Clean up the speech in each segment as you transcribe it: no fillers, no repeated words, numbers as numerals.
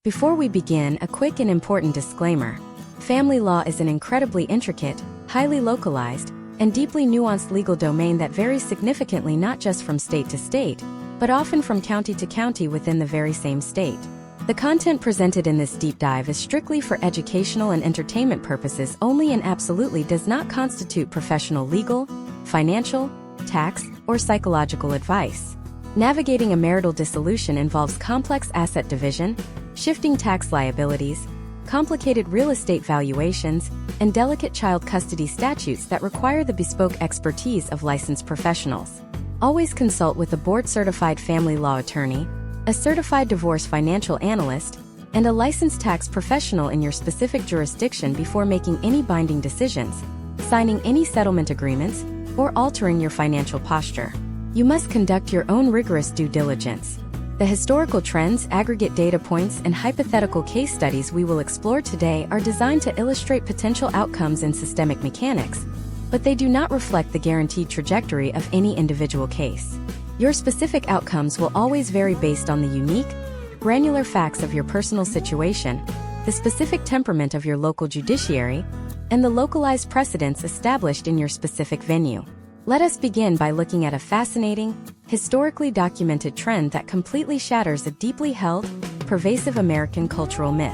Before we begin, a quick and important disclaimer. Family law is an incredibly intricate, highly localized, and deeply nuanced legal domain that varies significantly not just from state to state, but often from county to county within the very same state. The content presented in this deep dive is strictly for educational and entertainment purposes only and absolutely does not constitute professional legal, financial, tax, or psychological advice. Navigating a marital dissolution involves complex asset division, shifting tax liabilities, complicated real estate valuations, and delicate child custody statutes that require the bespoke expertise of licensed professionals. Always consult with a board-certified family law attorney, a certified divorce financial analyst, and a licensed tax professional in your specific jurisdiction before making any binding decisions, signing any settlement agreements, or altering your financial posture. You must conduct your own rigorous due diligence. The historical trends, aggregate data points, and hypothetical case studies we will explore today are designed to illustrate potential outcomes in systemic mechanics, but they do not reflect the guaranteed trajectory of any individual case. Your specific outcomes will always vary based on the unique, granular facts of your personal situation, the specific temperament of your local judiciary, and the localized precedents established in your specific venue. Let us begin by looking at a fascinating, historically documented trend that completely shatters a deeply held, pervasive American cultural myth.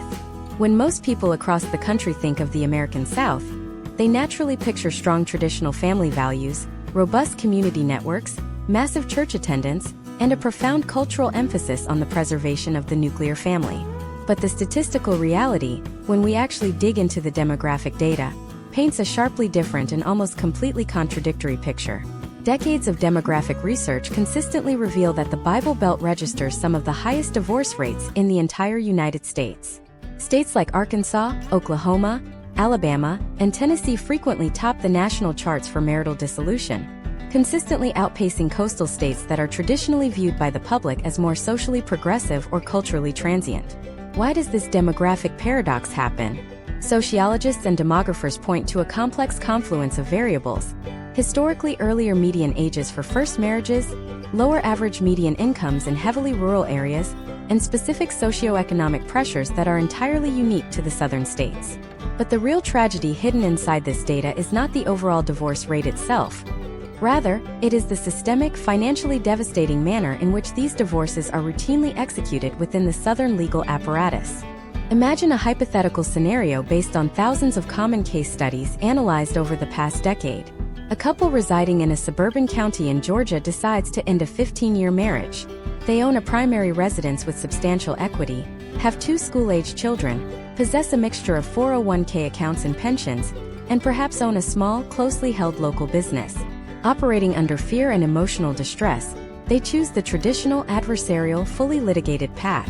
When most people across the country think of the American South, they naturally picture strong traditional family values, robust community networks, massive church attendance, and a profound cultural emphasis on the preservation of the nuclear family. But the statistical reality, when we actually dig into the demographic data, paints a sharply different and almost completely contradictory picture. Decades of demographic research consistently reveal that the Bible Belt registers some of the highest divorce rates in the entire United States. States like Arkansas, Oklahoma, Alabama, and Tennessee frequently top the national charts for marital dissolution, consistently outpacing coastal states that are traditionally viewed by the public as more socially progressive or culturally transient. Why does this demographic paradox happen? Sociologists and demographers point to a complex confluence of variables: historically earlier median ages for first marriages, lower average median incomes in heavily rural areas, and specific socioeconomic pressures that are entirely unique to the southern states. But the real tragedy hidden inside this data is not the overall divorce rate itself. Rather, it is the systemic, financially devastating manner in which these divorces are routinely executed within the southern legal apparatus. Imagine a hypothetical scenario based on thousands of common case studies analyzed over the past decade. A couple residing in a suburban county in Georgia decides to end a 15-year marriage. They own a primary residence with substantial equity, have 2 school-aged children, possess a mixture of 401k accounts and pensions, and perhaps own a small, closely held local business. Operating under fear and emotional distress, they choose the traditional adversarial, fully litigated path.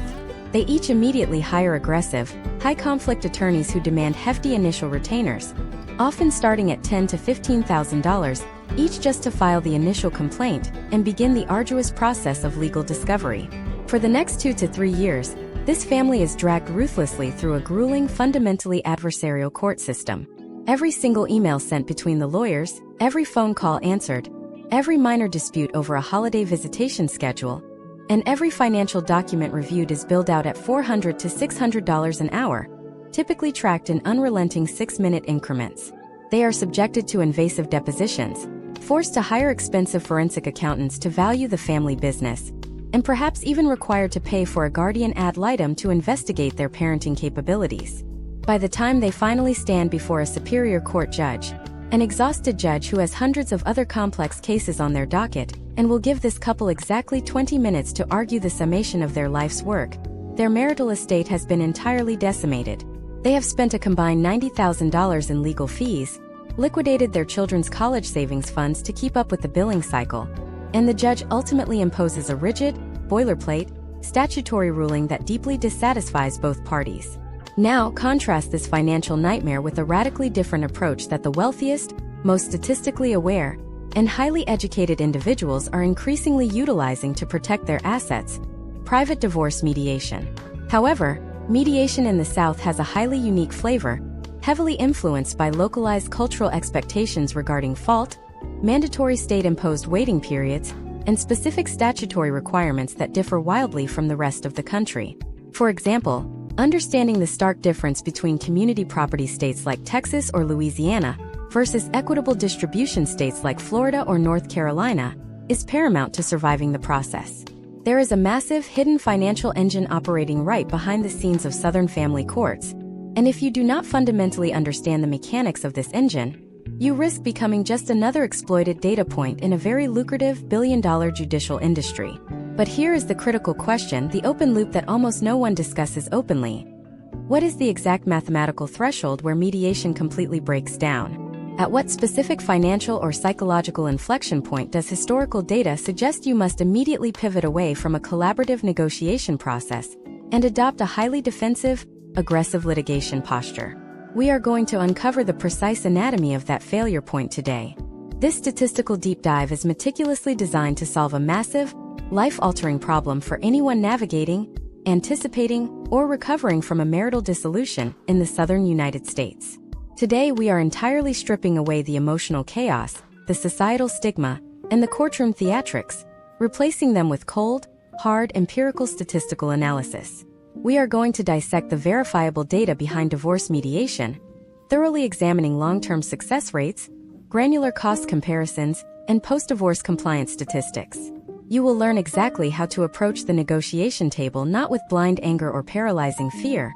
They each immediately hire aggressive, high-conflict attorneys who demand hefty initial retainers, often starting at $10,000 to $15,000, each just to file the initial complaint and begin the arduous process of legal discovery. For the next 2 to 3 years, this family is dragged ruthlessly through a grueling, fundamentally adversarial court system. Every single email sent between the lawyers, every phone call answered, every minor dispute over a holiday visitation schedule, and every financial document reviewed is billed out at $400 to $600 an hour, typically tracked in unrelenting 6-minute increments. They are subjected to invasive depositions, forced to hire expensive forensic accountants to value the family business, and perhaps even required to pay for a guardian ad litem to investigate their parenting capabilities. By the time they finally stand before a superior court judge, an exhausted judge who has hundreds of other complex cases on their docket, and will give this couple exactly 20 minutes to argue the summation of their life's work, their marital estate has been entirely decimated. They have spent a combined $90,000 in legal fees, liquidated their children's college savings funds to keep up with the billing cycle, and the judge ultimately imposes a rigid, boilerplate, statutory ruling that deeply dissatisfies both parties. Now, contrast this financial nightmare with a radically different approach that the wealthiest, most statistically aware, and highly educated individuals are increasingly utilizing to protect their assets: private divorce mediation. However, mediation in the South has a highly unique flavor, heavily influenced by localized cultural expectations regarding fault, mandatory state-imposed waiting periods, and specific statutory requirements that differ wildly from the rest of the country. For example, Understanding the stark difference between community property states like Texas or Louisiana versus equitable distribution states like Florida or North Carolina is paramount to surviving the process. There is a massive hidden financial engine operating right behind the scenes of Southern family courts, and if you do not fundamentally understand the mechanics of this engine, you risk becoming just another exploited data point in a very lucrative billion-dollar judicial industry. But here is the critical question, the open loop that almost no one discusses openly. What is the exact mathematical threshold where mediation completely breaks down? At what specific financial or psychological inflection point does historical data suggest you must immediately pivot away from a collaborative negotiation process and adopt a highly defensive, aggressive litigation posture? We are going to uncover the precise anatomy of that failure point today. This statistical deep dive is meticulously designed to solve a massive, life-altering problem for anyone navigating, anticipating, or recovering from a marital dissolution in the Southern United States. Today we are entirely stripping away the emotional chaos, the societal stigma, and the courtroom theatrics, replacing them with cold, hard, empirical statistical analysis. We are going to dissect the verifiable data behind divorce mediation, thoroughly examining long-term success rates, granular cost comparisons, and post-divorce compliance statistics. You will learn exactly how to approach the negotiation table not with blind anger or paralyzing fear,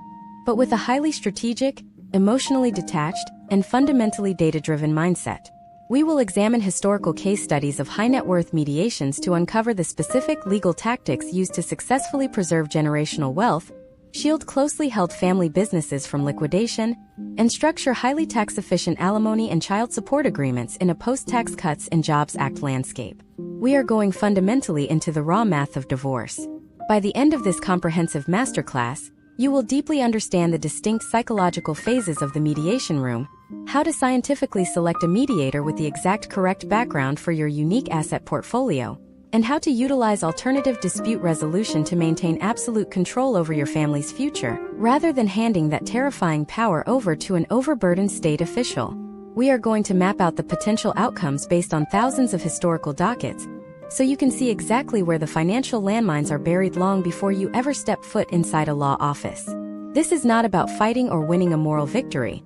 but with a highly strategic, emotionally detached, and fundamentally data-driven mindset. We will examine historical case studies of high-net-worth mediations to uncover the specific legal tactics used to successfully preserve generational wealth, shield closely held family businesses from liquidation, and structure highly tax-efficient alimony and child support agreements in a post-Tax Cuts and Jobs Act landscape. We are going fundamentally into the raw math of divorce. By the end of this comprehensive masterclass, you will deeply understand the distinct psychological phases of the mediation room, how to scientifically select a mediator with the exact correct background for your unique asset portfolio, and how to utilize alternative dispute resolution to maintain absolute control over your family's future, rather than handing that terrifying power over to an overburdened state official. We are going to map out the potential outcomes based on thousands of historical dockets, so you can see exactly where the financial landmines are buried long before you ever step foot inside a law office. This is not about fighting or winning a moral victory.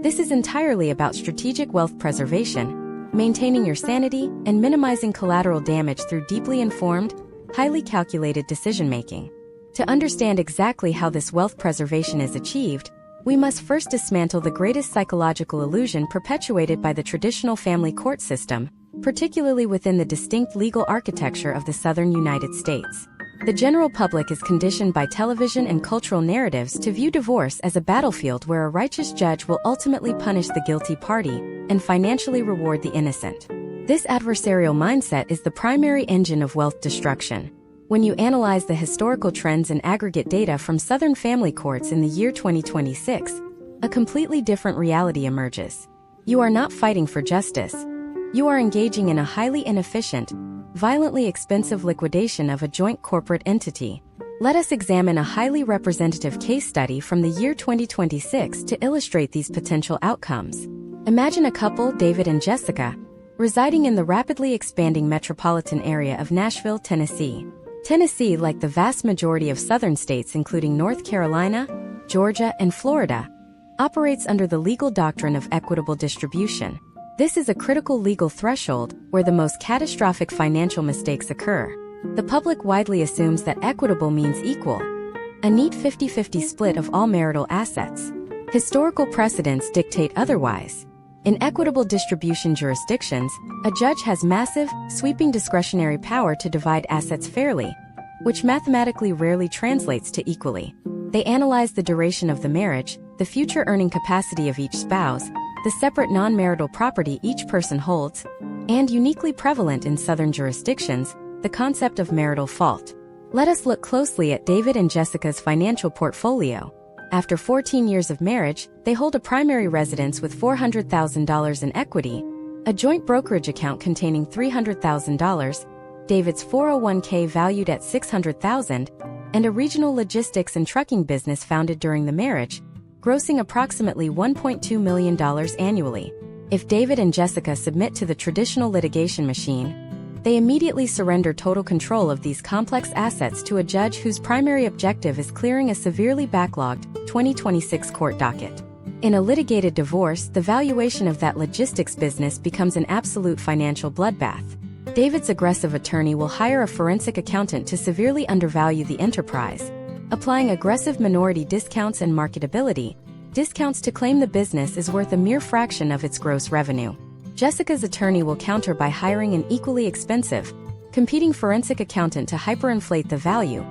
This is entirely about strategic wealth preservation, maintaining your sanity, and minimizing collateral damage through deeply informed, highly calculated decision-making. To understand exactly how this wealth preservation is achieved, we must first dismantle the greatest psychological illusion perpetuated by the traditional family court system, particularly within the distinct legal architecture of the Southern United States. The general public is conditioned by television and cultural narratives to view divorce as a battlefield where a righteous judge will ultimately punish the guilty party and financially reward the innocent. This adversarial mindset is the primary engine of wealth destruction. When you analyze the historical trends and aggregate data from Southern family courts in the year 2026, a completely different reality emerges. You are not fighting for justice. You are engaging in a highly inefficient, violently expensive liquidation of a joint corporate entity. Let us examine a highly representative case study from the year 2026 to illustrate these potential outcomes. Imagine a couple, David and Jessica, residing in the rapidly expanding metropolitan area of Nashville, Tennessee. Tennessee, like the vast majority of southern states including North Carolina, Georgia, and Florida, operates under the legal doctrine of equitable distribution. This is a critical legal threshold where the most catastrophic financial mistakes occur. The public widely assumes that equitable means equal, a neat 50-50 split of all marital assets. Historical precedents dictate otherwise. In equitable distribution jurisdictions, a judge has massive, sweeping discretionary power to divide assets fairly, which mathematically rarely translates to equally. They analyze the duration of the marriage, the future earning capacity of each spouse, the separate non-marital property each person holds, and uniquely prevalent in Southern jurisdictions, the concept of marital fault. Let us look closely at David and Jessica's financial portfolio. After 14 years of marriage, they hold a primary residence with $400,000 in equity, a joint brokerage account containing $300,000, David's 401k valued at $600,000, and a regional logistics and trucking business founded during the marriage, grossing approximately $1.2 million annually. If David and Jessica submit to the traditional litigation machine, They immediately surrender total control of these complex assets to a judge whose primary objective is clearing a severely backlogged 2026 court docket. In a litigated divorce, the valuation of that logistics business becomes an absolute financial bloodbath. David's aggressive attorney will hire a forensic accountant to severely undervalue the enterprise, applying aggressive minority discounts and marketability discounts to claim the business is worth a mere fraction of its gross revenue. Jessica's attorney will counter by hiring an equally expensive, competing forensic accountant to hyperinflate the value,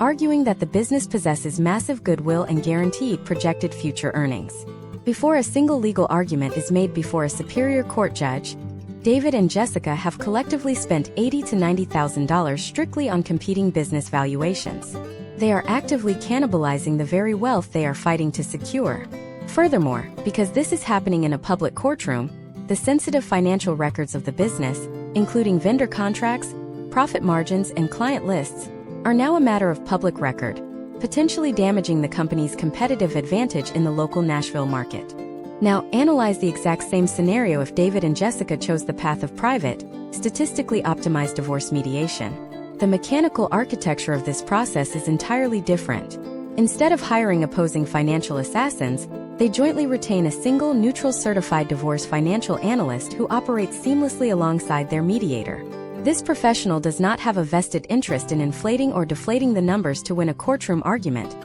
arguing that the business possesses massive goodwill and guaranteed projected future earnings. Before a single legal argument is made before a superior court judge, David and Jessica have collectively spent $80,000 to $90,000 strictly on competing business valuations. They are actively cannibalizing the very wealth they are fighting to secure. Furthermore, because this is happening in a public courtroom, the sensitive financial records of the business, including vendor contracts, profit margins, and client lists, are now a matter of public record, potentially damaging the company's competitive advantage in the local Nashville market. Now, analyze the exact same scenario if David and Jessica chose the path of private, statistically optimized divorce mediation. The mechanical architecture of this process is entirely different. Instead of hiring opposing financial assassins, they jointly retain a single neutral certified divorce financial analyst who operates seamlessly alongside their mediator. This professional does not have a vested interest in inflating or deflating the numbers to win a courtroom argument.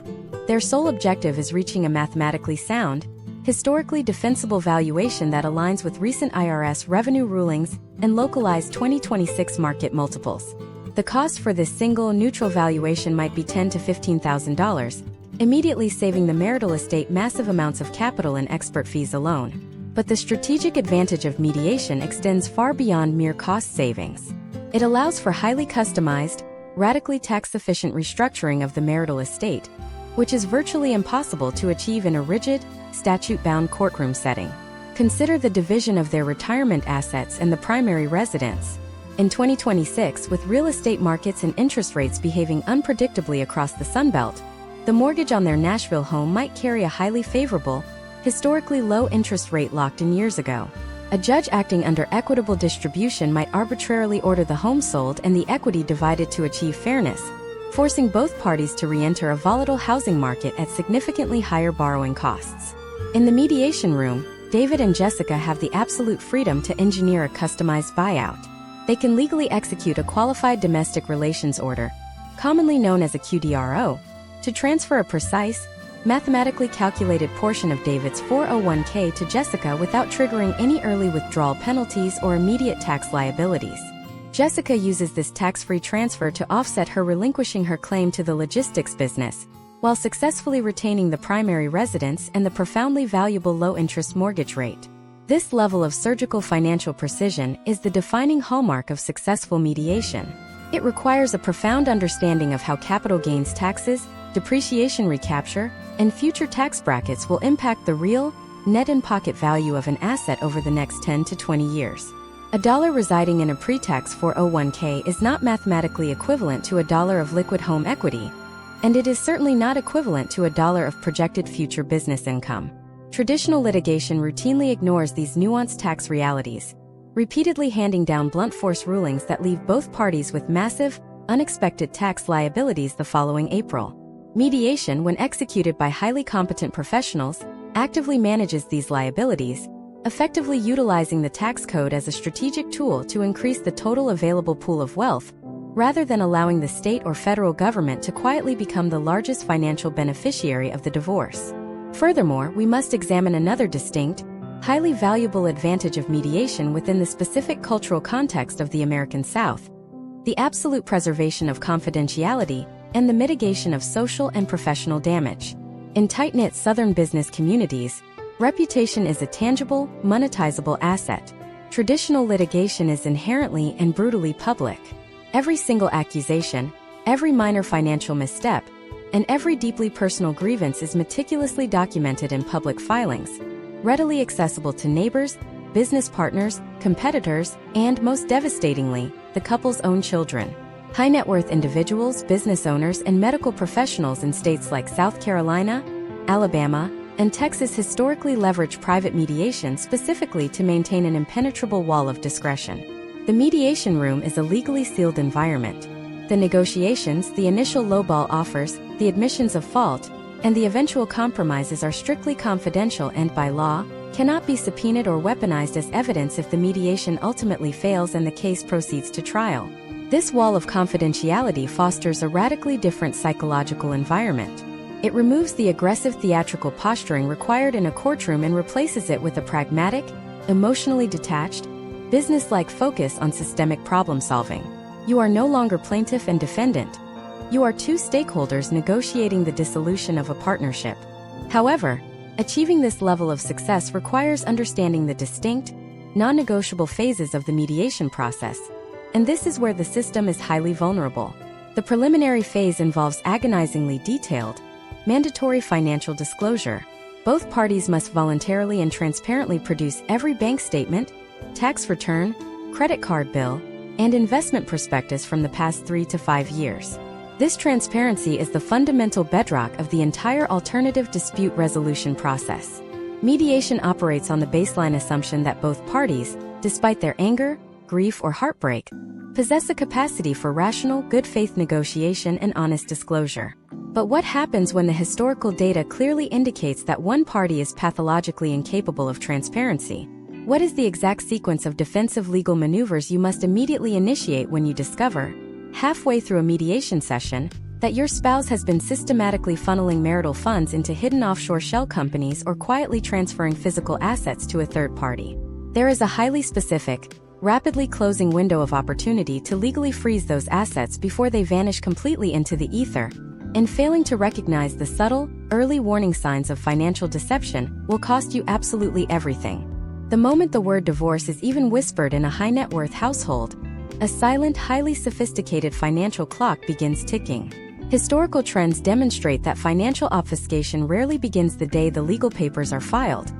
Their sole objective is reaching a mathematically sound, historically defensible valuation that aligns with recent IRS revenue rulings and localized 2026 market multiples. The cost for this single neutral valuation might be $10,000 to $15,000, immediately saving the marital estate massive amounts of capital and expert fees alone. But the strategic advantage of mediation extends far beyond mere cost savings. It allows for highly customized, radically tax-efficient restructuring of the marital estate, which is virtually impossible to achieve in a rigid, statute-bound courtroom setting. Consider the division of their retirement assets and the primary residence. In 2026, with real estate markets and interest rates behaving unpredictably across the Sunbelt, the mortgage on their Nashville home might carry a highly favorable, historically low interest rate locked in years ago. A judge acting under equitable distribution might arbitrarily order the home sold and the equity divided to achieve fairness, forcing both parties to re-enter a volatile housing market at significantly higher borrowing costs. In the mediation room, David and Jessica have the absolute freedom to engineer a customized buyout. They can legally execute a qualified domestic relations order, commonly known as a QDRO, to transfer a precise, mathematically calculated portion of David's 401k to Jessica without triggering any early withdrawal penalties or immediate tax liabilities. Jessica uses this tax-free transfer to offset her relinquishing her claim to the logistics business, while successfully retaining the primary residence and the profoundly valuable low-interest mortgage rate. This level of surgical financial precision is the defining hallmark of successful mediation. It requires a profound understanding of how capital gains taxes, depreciation recapture, and future tax brackets will impact the real, net in-pocket value of an asset over the next 10 to 20 years. A dollar residing in a pre-tax 401k is not mathematically equivalent to a dollar of liquid home equity, and it is certainly not equivalent to a dollar of projected future business income. Traditional litigation routinely ignores these nuanced tax realities, repeatedly handing down blunt force rulings that leave both parties with massive, unexpected tax liabilities the following April. Mediation, when executed by highly competent professionals, actively manages these liabilities, effectively utilizing the tax code as a strategic tool to increase the total available pool of wealth, rather than allowing the state or federal government to quietly become the largest financial beneficiary of the divorce. Furthermore, we must examine another distinct, highly valuable advantage of mediation within the specific cultural context of the American South: the absolute preservation of confidentiality and the mitigation of social and professional damage. In tight-knit Southern business communities, reputation is a tangible, monetizable asset. Traditional litigation is inherently and brutally public. Every single accusation, every minor financial misstep, and every deeply personal grievance is meticulously documented in public filings, readily accessible to neighbors, business partners, competitors, and, most devastatingly, the couple's own children. High-net-worth individuals, business owners, and medical professionals in states like South Carolina, Alabama, and Texas historically leverage private mediation specifically to maintain an impenetrable wall of discretion. The mediation room is a legally sealed environment. The negotiations, the initial lowball offers, the admissions of fault, and the eventual compromises are strictly confidential and, by law, cannot be subpoenaed or weaponized as evidence if the mediation ultimately fails and the case proceeds to trial. This wall of confidentiality fosters a radically different psychological environment. It removes the aggressive theatrical posturing required in a courtroom and replaces it with a pragmatic, emotionally detached, business-like focus on systemic problem-solving. You are no longer plaintiff and defendant. You are two stakeholders negotiating the dissolution of a partnership. However, achieving this level of success requires understanding the distinct, non-negotiable phases of the mediation process, and this is where the system is highly vulnerable. The preliminary phase involves agonizingly detailed, mandatory financial disclosure. Both parties must voluntarily and transparently produce every bank statement, tax return, credit card bill, and investment prospectus from the past 3 to 5 years. This transparency is the fundamental bedrock of the entire alternative dispute resolution process. Mediation operates on the baseline assumption that both parties, despite their anger, grief, or heartbreak, possess a capacity for rational, good faith negotiation and honest disclosure. But what happens when the historical data clearly indicates that one party is pathologically incapable of transparency? What is the exact sequence of defensive legal maneuvers you must immediately initiate when you discover, halfway through a mediation session, that your spouse has been systematically funneling marital funds into hidden offshore shell companies or quietly transferring physical assets to a third party? There is a highly specific, rapidly closing window of opportunity to legally freeze those assets before they vanish completely into the ether, and failing to recognize the subtle, early warning signs of financial deception will cost you absolutely everything. The moment the word divorce is even whispered in a high-net-worth household, a silent, highly sophisticated financial clock begins ticking. Historical trends demonstrate that financial obfuscation rarely begins the day the legal papers are filed.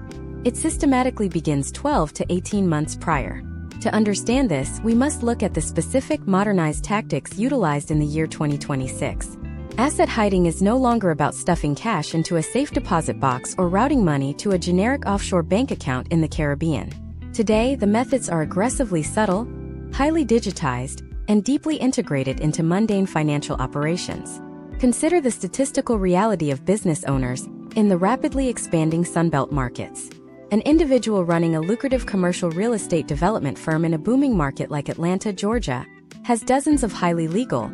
It systematically begins 12 to 18 months prior. To understand this, we must look at the specific modernized tactics utilized in the year 2026. Asset hiding is no longer about stuffing cash into a safe deposit box or routing money to a generic offshore bank account in the Caribbean. Today, the methods are aggressively subtle, highly digitized, and deeply integrated into mundane financial operations. Consider the statistical reality of business owners in the rapidly expanding Sunbelt markets. An individual running a lucrative commercial real estate development firm in a booming market like Atlanta, Georgia, has dozens of highly legal,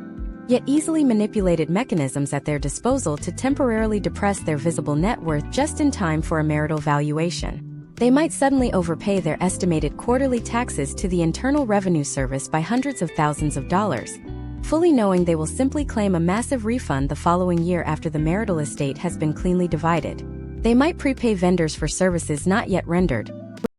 yet easily manipulated mechanisms at their disposal to temporarily depress their visible net worth just in time for a marital valuation. They might suddenly overpay their estimated quarterly taxes to the Internal Revenue Service by hundreds of thousands of dollars, fully knowing they will simply claim a massive refund the following year after the marital estate has been cleanly divided. They might prepay vendors for services not yet rendered,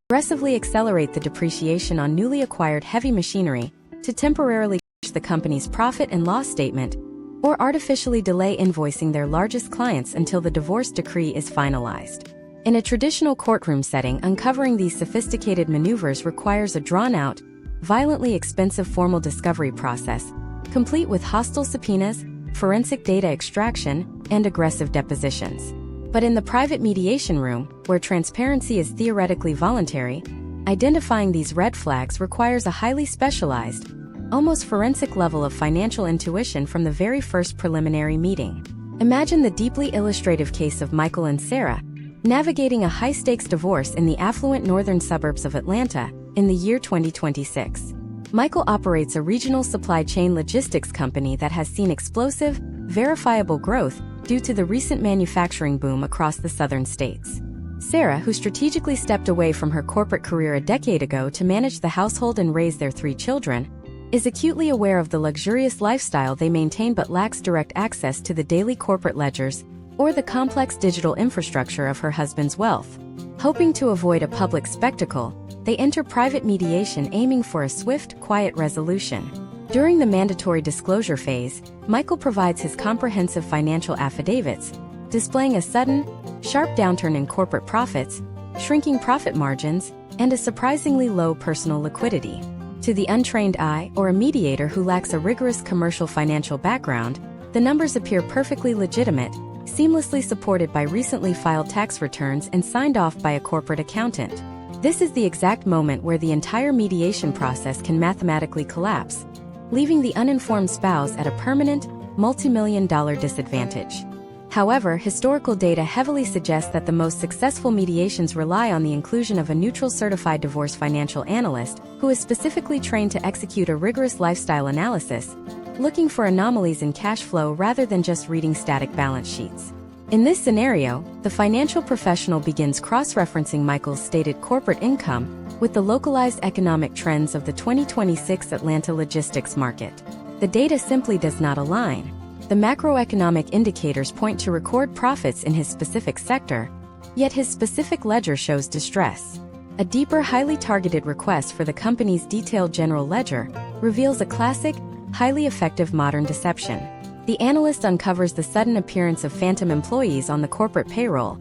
aggressively accelerate the depreciation on newly acquired heavy machinery to temporarily push the company's profit and loss statement, or artificially delay invoicing their largest clients until the divorce decree is finalized. In a traditional courtroom setting, uncovering these sophisticated maneuvers requires a drawn-out, violently expensive formal discovery process, complete with hostile subpoenas, forensic data extraction, and aggressive depositions. But in the private mediation room, where transparency is theoretically voluntary, identifying these red flags requires a highly specialized, almost forensic level of financial intuition from the very first preliminary meeting. Imagine the deeply illustrative case of Michael and Sarah, navigating a high-stakes divorce in the affluent northern suburbs of Atlanta in the year 2026. Michael operates a regional supply chain logistics company that has seen explosive, verifiable growth due to the recent manufacturing boom across the southern states. Sarah, who strategically stepped away from her corporate career a decade ago to manage the household and raise their 3 children, is acutely aware of the luxurious lifestyle they maintain but lacks direct access to the daily corporate ledgers or the complex digital infrastructure of her husband's wealth. Hoping to avoid a public spectacle, they enter private mediation aiming for a swift, quiet resolution. During the mandatory disclosure phase, Michael provides his comprehensive financial affidavits, displaying a sudden, sharp downturn in corporate profits, shrinking profit margins, and a surprisingly low personal liquidity. To the untrained eye or a mediator who lacks a rigorous commercial financial background, the numbers appear perfectly legitimate, seamlessly supported by recently filed tax returns and signed off by a corporate accountant. This is the exact moment where the entire mediation process can mathematically collapse, leaving the uninformed spouse at a permanent, multi-million-dollar disadvantage. However, historical data heavily suggests that the most successful mediations rely on the inclusion of a neutral certified divorce financial analyst who is specifically trained to execute a rigorous lifestyle analysis, looking for anomalies in cash flow rather than just reading static balance sheets. In this scenario, the financial professional begins cross-referencing Michael's stated corporate income with the localized economic trends of the 2026 Atlanta logistics market. The data simply does not align. The macroeconomic indicators point to record profits in his specific sector, yet his specific ledger shows distress. A deeper, highly targeted request for the company's detailed general ledger reveals a classic, highly effective modern deception. The analyst uncovers the sudden appearance of phantom employees on the corporate payroll,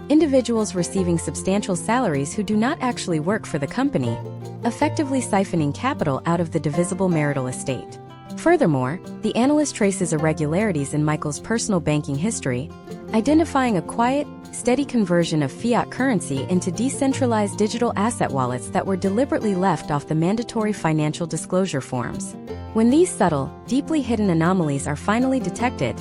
individuals receiving substantial salaries who do not actually work for the company, effectively siphoning capital out of the divisible marital estate. Furthermore, the analyst traces irregularities in Michael's personal banking history, identifying a quiet, steady conversion of fiat currency into decentralized digital asset wallets that were deliberately left off the mandatory financial disclosure forms. When these subtle, deeply hidden anomalies are finally detected,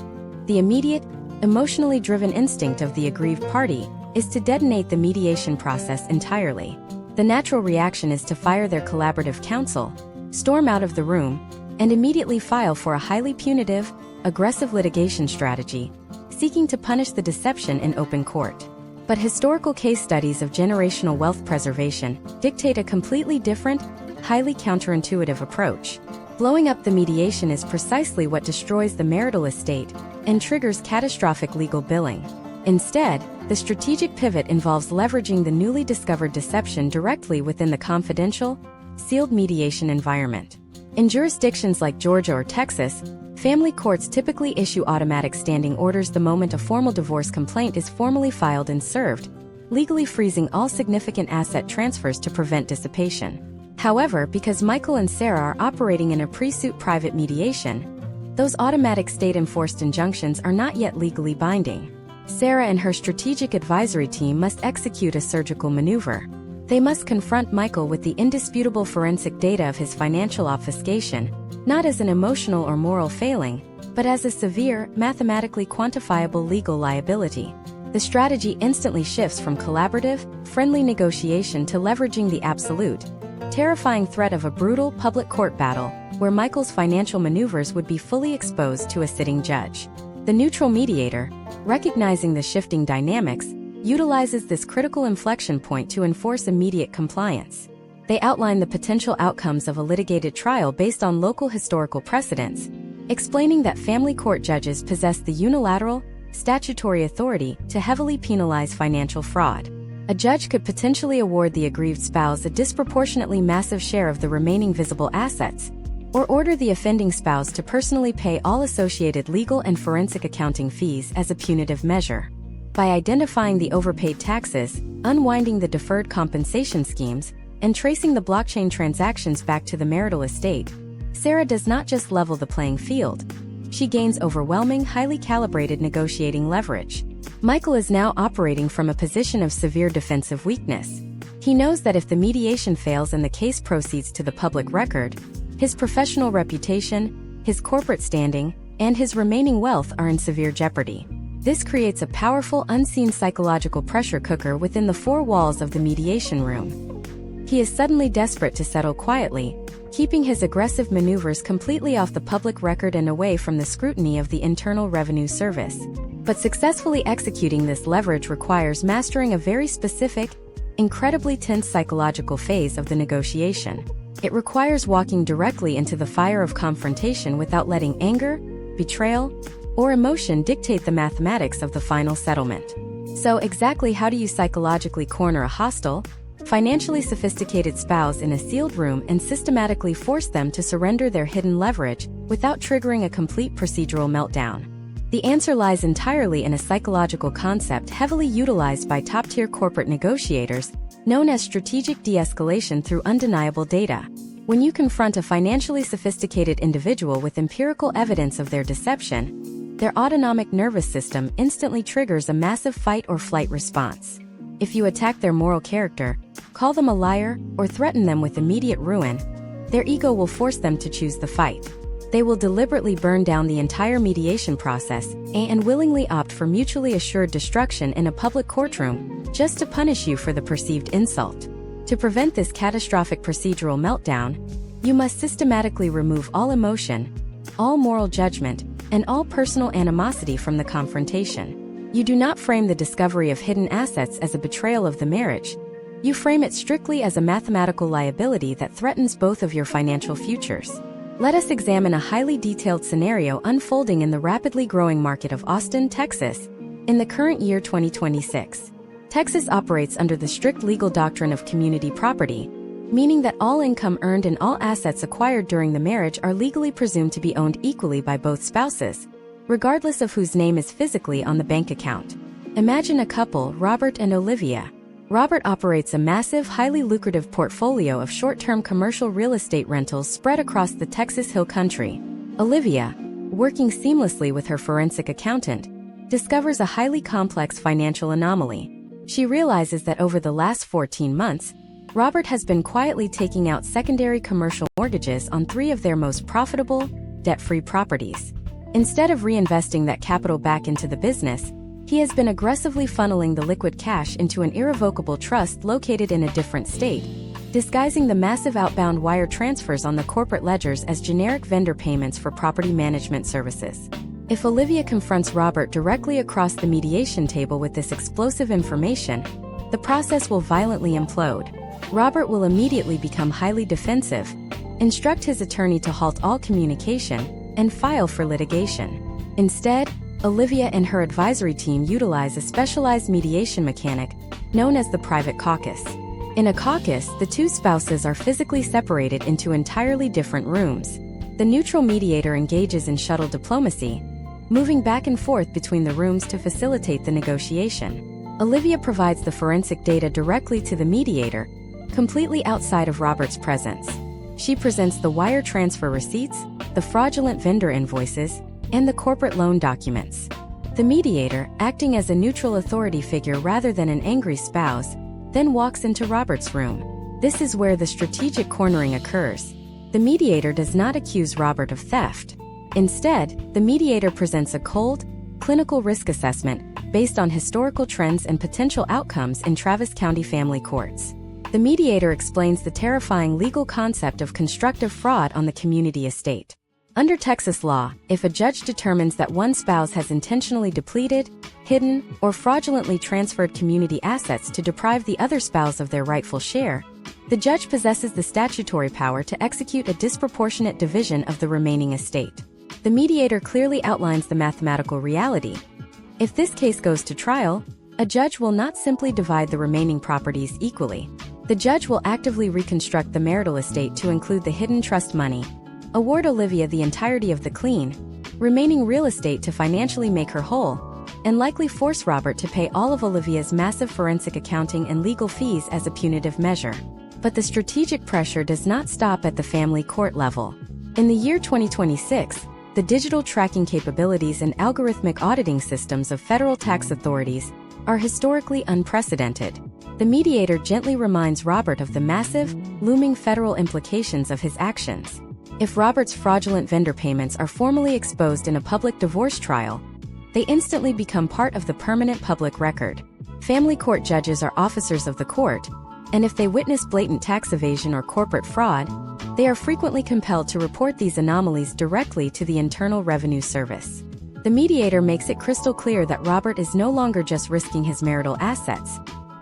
the immediate, emotionally driven instinct of the aggrieved party is to detonate the mediation process entirely. The natural reaction is to fire their collaborative counsel, storm out of the room, and immediately file for a highly punitive, aggressive litigation strategy, seeking to punish the deception in open court. But historical case studies of generational wealth preservation dictate a completely different, highly counterintuitive approach. Blowing up the mediation is precisely what destroys the marital estate and triggers catastrophic legal billing. Instead, the strategic pivot involves leveraging the newly discovered deception directly within the confidential, sealed mediation environment. In jurisdictions like Georgia or Texas, family courts typically issue automatic standing orders the moment a formal divorce complaint is formally filed and served, legally freezing all significant asset transfers to prevent dissipation. However, because Michael and Sarah are operating in a pre-suit private mediation, those automatic state-enforced injunctions are not yet legally binding. Sarah and her strategic advisory team must execute a surgical maneuver. They must confront Michael with the indisputable forensic data of his financial obfuscation, not as an emotional or moral failing, but as a severe, mathematically quantifiable legal liability. The strategy instantly shifts from collaborative, friendly negotiation to leveraging the absolute, terrifying threat of a brutal public court battle, where Michael's financial maneuvers would be fully exposed to a sitting judge. The neutral mediator, recognizing the shifting dynamics, utilizes this critical inflection point to enforce immediate compliance. They outline the potential outcomes of a litigated trial based on local historical precedents, explaining that family court judges possess the unilateral, statutory authority to heavily penalize financial fraud. A judge could potentially award the aggrieved spouse a disproportionately massive share of the remaining visible assets, or order the offending spouse to personally pay all associated legal and forensic accounting fees as a punitive measure. By identifying the overpaid taxes, unwinding the deferred compensation schemes, and tracing the blockchain transactions back to the marital estate, Sarah does not just level the playing field. She gains overwhelming, highly calibrated negotiating leverage. Michael is now operating from a position of severe defensive weakness. He knows that if the mediation fails and the case proceeds to the public record, his professional reputation, his corporate standing, and his remaining wealth are in severe jeopardy. This creates a powerful, unseen psychological pressure cooker within the four walls of the mediation room. He is suddenly desperate to settle quietly, keeping his aggressive maneuvers completely off the public record and away from the scrutiny of the Internal Revenue Service. But successfully executing this leverage requires mastering a very specific, incredibly tense psychological phase of the negotiation. It requires walking directly into the fire of confrontation without letting anger, betrayal, or emotion dictate the mathematics of the final settlement. So exactly how do you psychologically corner a hostile, financially sophisticated spouse in a sealed room and systematically force them to surrender their hidden leverage without triggering a complete procedural meltdown? The answer lies entirely in a psychological concept heavily utilized by top-tier corporate negotiators, known as strategic de-escalation through undeniable data. When you confront a financially sophisticated individual with empirical evidence of their deception, their autonomic nervous system instantly triggers a massive fight or flight response. If you attack their moral character, call them a liar, or threaten them with immediate ruin, their ego will force them to choose the fight. They will deliberately burn down the entire mediation process and willingly opt for mutually assured destruction in a public courtroom, just to punish you for the perceived insult. To prevent this catastrophic procedural meltdown, you must systematically remove all emotion, all moral judgment, and all personal animosity from the confrontation. You do not frame the discovery of hidden assets as a betrayal of the marriage. You frame it strictly as a mathematical liability that threatens both of your financial futures. Let us examine a highly detailed scenario unfolding in the rapidly growing market of Austin, Texas, in the current year 2026. Texas operates under the strict legal doctrine of community property, meaning that all income earned and all assets acquired during the marriage are legally presumed to be owned equally by both spouses, regardless of whose name is physically on the bank account. Imagine a couple, Robert and Olivia. Robert operates a massive, highly lucrative portfolio of short-term commercial real estate rentals spread across the Texas Hill Country. Olivia, working seamlessly with her forensic accountant, discovers a highly complex financial anomaly. She realizes that over the last 14 months, Robert has been quietly taking out secondary commercial mortgages on 3 of their most profitable, debt-free properties. Instead of reinvesting that capital back into the business, he has been aggressively funneling the liquid cash into an irrevocable trust located in a different state, disguising the massive outbound wire transfers on the corporate ledgers as generic vendor payments for property management services. If Olivia confronts Robert directly across the mediation table with this explosive information, the process will violently implode. Robert will immediately become highly defensive, instruct his attorney to halt all communication, and file for litigation. Instead, Olivia and her advisory team utilize a specialized mediation mechanic known as the private caucus. In a caucus, the 2 spouses are physically separated into entirely different rooms. The neutral mediator engages in shuttle diplomacy, moving back and forth between the rooms to facilitate the negotiation. Olivia provides the forensic data directly to the mediator, completely outside of Robert's presence. She presents the wire transfer receipts, the fraudulent vendor invoices, and the corporate loan documents. The mediator, acting as a neutral authority figure rather than an angry spouse, then walks into Robert's room. This is where the strategic cornering occurs. The mediator does not accuse Robert of theft. Instead, the mediator presents a cold, clinical risk assessment based on historical trends and potential outcomes in Travis County family courts. The mediator explains the terrifying legal concept of constructive fraud on the community estate. Under Texas law, if a judge determines that one spouse has intentionally depleted, hidden, or fraudulently transferred community assets to deprive the other spouse of their rightful share, the judge possesses the statutory power to execute a disproportionate division of the remaining estate. The mediator clearly outlines the mathematical reality. If this case goes to trial, a judge will not simply divide the remaining properties equally. The judge will actively reconstruct the marital estate to include the hidden trust money, award Olivia the entirety of the clean, remaining real estate to financially make her whole, and likely force Robert to pay all of Olivia's massive forensic accounting and legal fees as a punitive measure. But the strategic pressure does not stop at the family court level. In the year 2026, the digital tracking capabilities and algorithmic auditing systems of federal tax authorities are historically unprecedented. The mediator gently reminds Robert of the massive, looming federal implications of his actions. If Robert's fraudulent vendor payments are formally exposed in a public divorce trial, they instantly become part of the permanent public record. Family court judges are officers of the court, and if they witness blatant tax evasion or corporate fraud, they are frequently compelled to report these anomalies directly to the Internal Revenue Service. The mediator makes it crystal clear that Robert is no longer just risking his marital assets.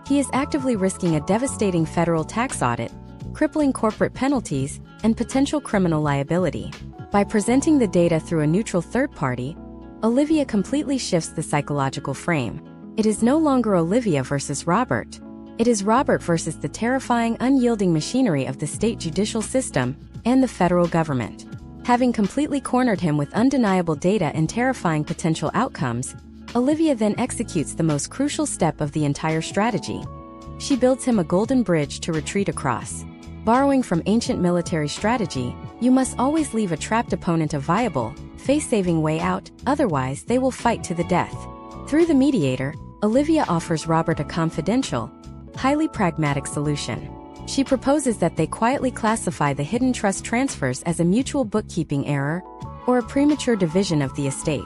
He is actively risking a devastating federal tax audit, crippling corporate penalties, and potential criminal liability. By presenting the data through a neutral third party, Olivia completely shifts the psychological frame. It is no longer Olivia versus Robert. It is Robert versus the terrifying, unyielding machinery of the state judicial system and the federal government. Having completely cornered him with undeniable data and terrifying potential outcomes, Olivia then executes the most crucial step of the entire strategy. She builds him a golden bridge to retreat across. Borrowing from ancient military strategy, you must always leave a trapped opponent a viable, face-saving way out, otherwise they will fight to the death. Through the mediator, Olivia offers Robert a confidential, highly pragmatic solution. She proposes that they quietly classify the hidden trust transfers as a mutual bookkeeping error or a premature division of the estate.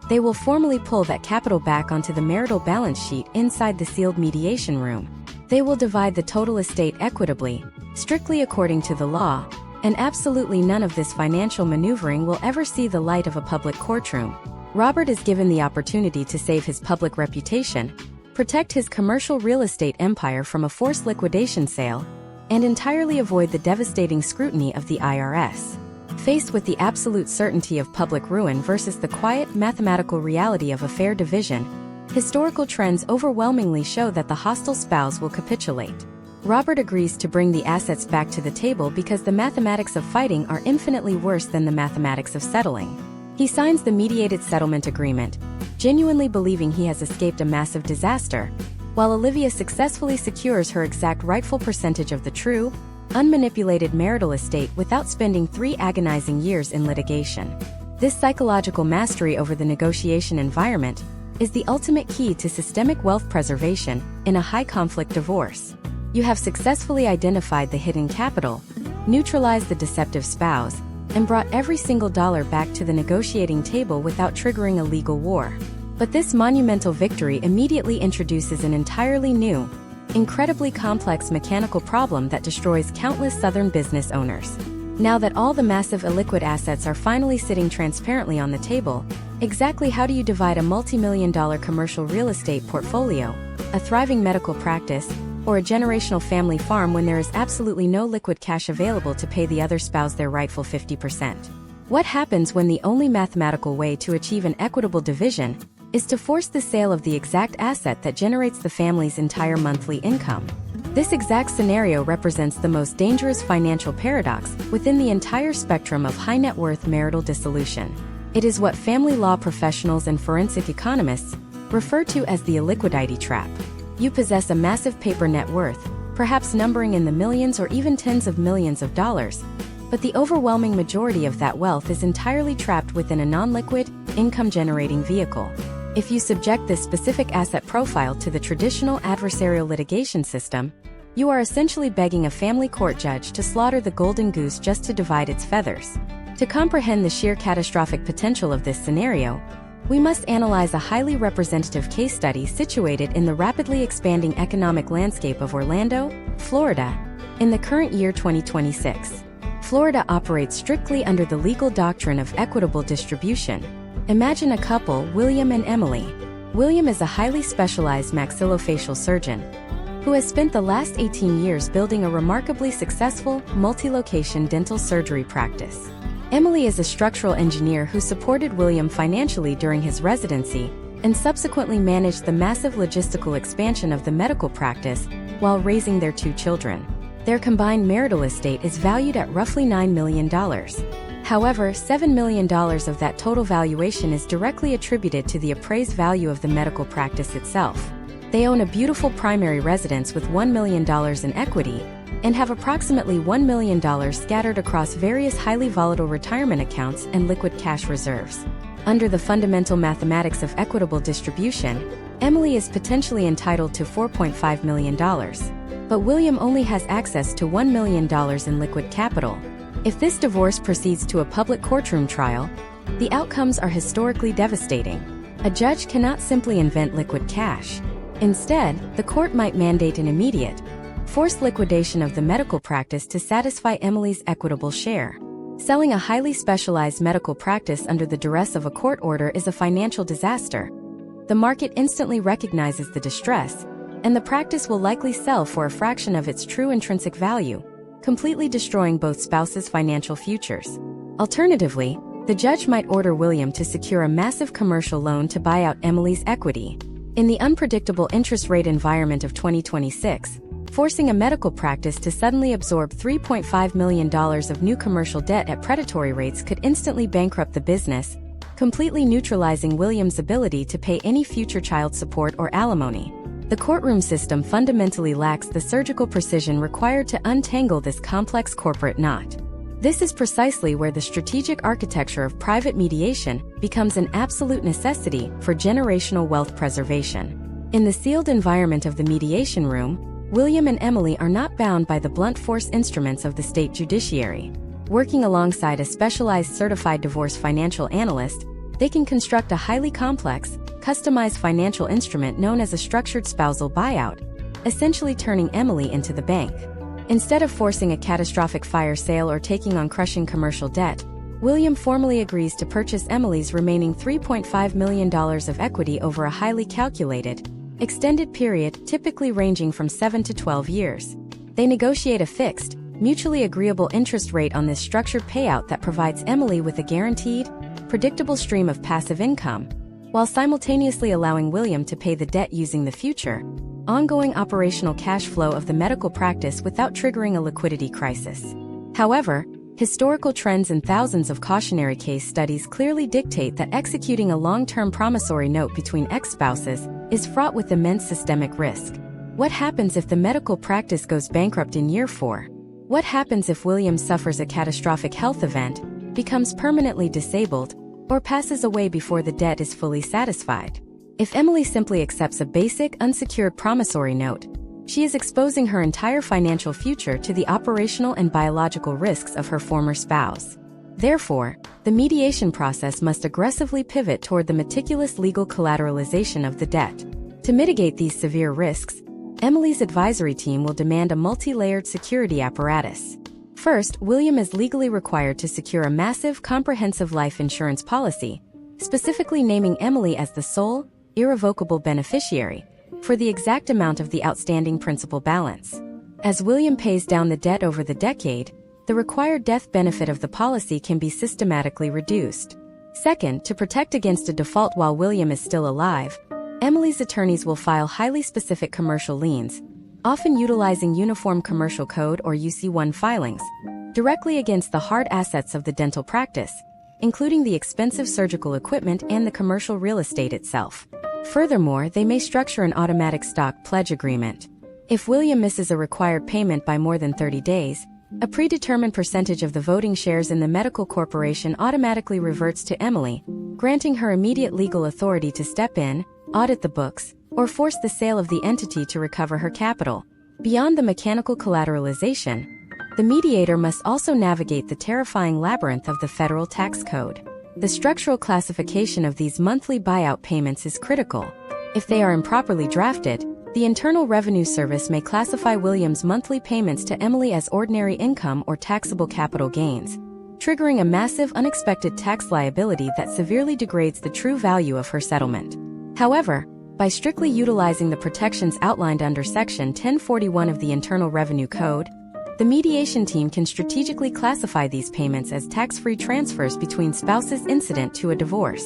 They will formally pull that capital back onto the marital balance sheet inside the sealed mediation room. They will divide the total estate equitably, strictly according to the law, and absolutely none of this financial maneuvering will ever see the light of a public courtroom. Robert is given the opportunity to save his public reputation, protect his commercial real estate empire from a forced liquidation sale, and entirely avoid the devastating scrutiny of the IRS. Faced with the absolute certainty of public ruin versus the quiet, mathematical reality of a fair division, historical trends overwhelmingly show that the hostile spouse will capitulate. Robert agrees to bring the assets back to the table because the mathematics of fighting are infinitely worse than the mathematics of settling. He signs the mediated settlement agreement, genuinely believing he has escaped a massive disaster, while Olivia successfully secures her exact rightful percentage of the true, unmanipulated marital estate without spending 3 agonizing years in litigation. This psychological mastery over the negotiation environment is the ultimate key to systemic wealth preservation in a high-conflict divorce. You have successfully identified the hidden capital, neutralized the deceptive spouse, and brought every single dollar back to the negotiating table without triggering a legal war. But this monumental victory immediately introduces an entirely new, incredibly complex mechanical problem that destroys countless Southern business owners. Now that all the massive illiquid assets are finally sitting transparently on the table, exactly how do you divide a multi-million-dollar commercial real estate portfolio, a thriving medical practice, or a generational family farm when there is absolutely no liquid cash available to pay the other spouse their rightful 50%? What happens when the only mathematical way to achieve an equitable division is to force the sale of the exact asset that generates the family's entire monthly income? This exact scenario represents the most dangerous financial paradox within the entire spectrum of high net worth marital dissolution. It is what family law professionals and forensic economists refer to as the illiquidity trap. You possess a massive paper net worth, perhaps numbering in the millions or even tens of millions of dollars, but the overwhelming majority of that wealth is entirely trapped within a non-liquid, income-generating vehicle. If you subject this specific asset profile to the traditional adversarial litigation system, you are essentially begging a family court judge to slaughter the golden goose just to divide its feathers. To comprehend the sheer catastrophic potential of this scenario, we must analyze a highly representative case study situated in the rapidly expanding economic landscape of Orlando, Florida, in the current year 2026. Florida operates strictly under the legal doctrine of equitable distribution. Imagine a couple, William and Emily. William is a highly specialized maxillofacial surgeon who has spent the last 18 years building a remarkably successful, multi-location dental surgery practice. Emily is a structural engineer who supported William financially during his residency and subsequently managed the massive logistical expansion of the medical practice while raising their 2 children. Their combined marital estate is valued at roughly $9 million. However, $7 million of that total valuation is directly attributed to the appraised value of the medical practice itself. They own a beautiful primary residence with $1 million in equity and have approximately $1 million scattered across various highly volatile retirement accounts and liquid cash reserves. Under the fundamental mathematics of equitable distribution, Emily is potentially entitled to $4.5 million, but William only has access to $1 million in liquid capital. If this divorce proceeds to a public courtroom trial, the outcomes are historically devastating. A judge cannot simply invent liquid cash. Instead, the court might mandate an immediate, forced liquidation of the medical practice to satisfy Emily's equitable share. Selling a highly specialized medical practice under the duress of a court order is a financial disaster. The market instantly recognizes the distress, and the practice will likely sell for a fraction of its true intrinsic value, completely destroying both spouses' financial futures. Alternatively, the judge might order William to secure a massive commercial loan to buy out Emily's equity. In the unpredictable interest rate environment of 2026, forcing a medical practice to suddenly absorb $3.5 million of new commercial debt at predatory rates could instantly bankrupt the business, completely neutralizing William's ability to pay any future child support or alimony. The courtroom system fundamentally lacks the surgical precision required to untangle this complex corporate knot. This is precisely where the strategic architecture of private mediation becomes an absolute necessity for generational wealth preservation. In the sealed environment of the mediation room, William and Emily are not bound by the blunt force instruments of the state judiciary. Working alongside a specialized certified divorce financial analyst, they can construct a highly complex, customized financial instrument known as a structured spousal buyout, essentially turning Emily into the bank. Instead of forcing a catastrophic fire sale or taking on crushing commercial debt, William formally agrees to purchase Emily's remaining $3.5 million of equity over a highly calculated, extended period typically ranging from 7 to 12 years. They negotiate a fixed, mutually agreeable interest rate on this structured payout that provides Emily with a guaranteed, predictable stream of passive income, while simultaneously allowing William to pay the debt using the future, ongoing operational cash flow of the medical practice without triggering a liquidity crisis. However, historical trends and thousands of cautionary case studies clearly dictate that executing a long-term promissory note between ex-spouses is fraught with immense systemic risk. What happens if the medical practice goes bankrupt in year 4? What happens if William suffers a catastrophic health event, becomes permanently disabled, or passes away before the debt is fully satisfied? If Emily simply accepts a basic, unsecured promissory note, she is exposing her entire financial future to the operational and biological risks of her former spouse. Therefore, the mediation process must aggressively pivot toward the meticulous legal collateralization of the debt. To mitigate these severe risks, Emily's advisory team will demand a multi-layered security apparatus. First, William is legally required to secure a massive, comprehensive life insurance policy, specifically naming Emily as the sole, irrevocable beneficiary, for the exact amount of the outstanding principal balance. As William pays down the debt over the decade, the required death benefit of the policy can be systematically reduced. Second, to protect against a default while William is still alive, Emily's attorneys will file highly specific commercial liens, often utilizing Uniform Commercial Code or UC1 filings, directly against the hard assets of the dental practice, including the expensive surgical equipment and the commercial real estate itself. Furthermore, they may structure an automatic stock pledge agreement. If William misses a required payment by more than 30 days, a predetermined percentage of the voting shares in the medical corporation automatically reverts to Emily, granting her immediate legal authority to step in, audit the books, or force the sale of the entity to recover her capital. Beyond the mechanical collateralization, the mediator must also navigate the terrifying labyrinth of the federal tax code. The structural classification of these monthly buyout payments is critical. If they are improperly drafted, the Internal Revenue Service may classify William's monthly payments to Emily as ordinary income or taxable capital gains, triggering a massive unexpected tax liability that severely degrades the true value of her settlement. However, by strictly utilizing the protections outlined under Section 1041 of the Internal Revenue Code, the mediation team can strategically classify these payments as tax-free transfers between spouses incident to a divorce.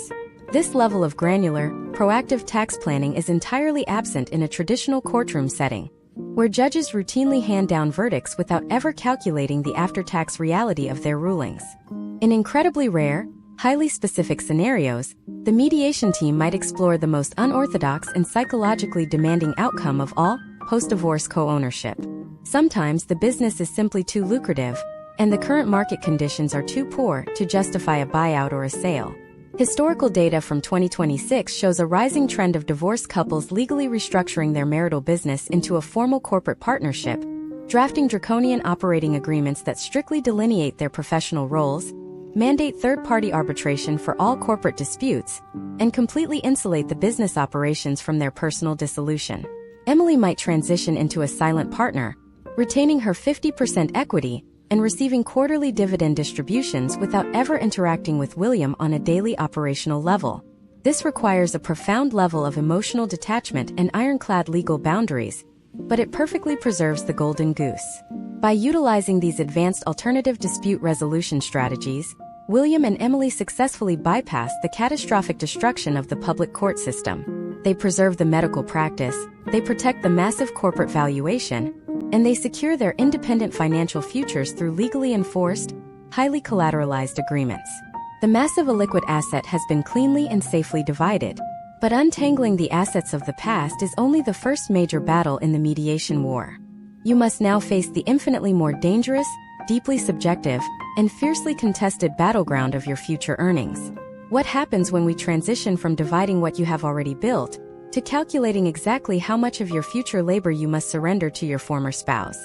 This level of granular, proactive tax planning is entirely absent in a traditional courtroom setting, where judges routinely hand down verdicts without ever calculating the after-tax reality of their rulings. In incredibly rare, highly specific scenarios, the mediation team might explore the most unorthodox and psychologically demanding outcome of all, post-divorce co-ownership. Sometimes the business is simply too lucrative, and the current market conditions are too poor to justify a buyout or a sale. Historical data from 2026 shows a rising trend of divorced couples legally restructuring their marital business into a formal corporate partnership, drafting draconian operating agreements that strictly delineate their professional roles, mandate third-party arbitration for all corporate disputes, and completely insulate the business operations from their personal dissolution. Emily might transition into a silent partner, retaining her 50% equity and receiving quarterly dividend distributions without ever interacting with William on a daily operational level. This requires a profound level of emotional detachment and ironclad legal boundaries, but it perfectly preserves the golden goose. By utilizing these advanced alternative dispute resolution strategies, William and Emily successfully bypass the catastrophic destruction of the public court system. They preserve the medical practice, they protect the massive corporate valuation, and they secure their independent financial futures through legally enforced, highly collateralized agreements. The massive illiquid asset has been cleanly and safely divided, but untangling the assets of the past is only the first major battle in the mediation war. You must now face the infinitely more dangerous, deeply subjective, and fiercely contested battleground of your future earnings. What happens when we transition from dividing what you have already built to calculating exactly how much of your future labor you must surrender to your former spouse.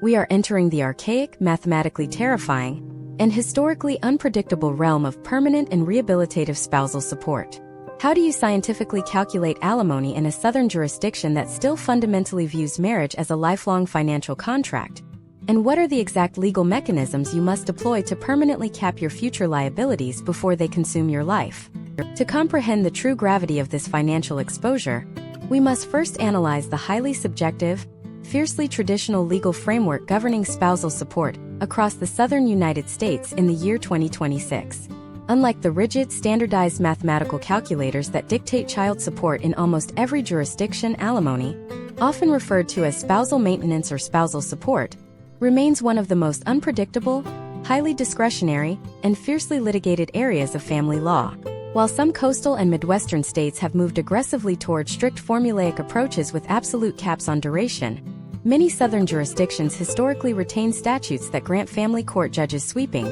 We are entering the archaic, mathematically terrifying, and historically unpredictable realm of permanent and rehabilitative spousal support. How do you scientifically calculate alimony in a Southern jurisdiction that still fundamentally views marriage as a lifelong financial contract? And what are the exact legal mechanisms you must deploy to permanently cap your future liabilities before they consume your life? To comprehend the true gravity of this financial exposure, we must first analyze the highly subjective, fiercely traditional legal framework governing spousal support across the Southern United States in the year 2026. Unlike the rigid, standardized mathematical calculators that dictate child support in almost every jurisdiction, alimony, often referred to as spousal maintenance or spousal support, remains one of the most unpredictable, highly discretionary, and fiercely litigated areas of family law. While some coastal and Midwestern states have moved aggressively toward strict formulaic approaches with absolute caps on duration, many Southern jurisdictions historically retain statutes that grant family court judges sweeping,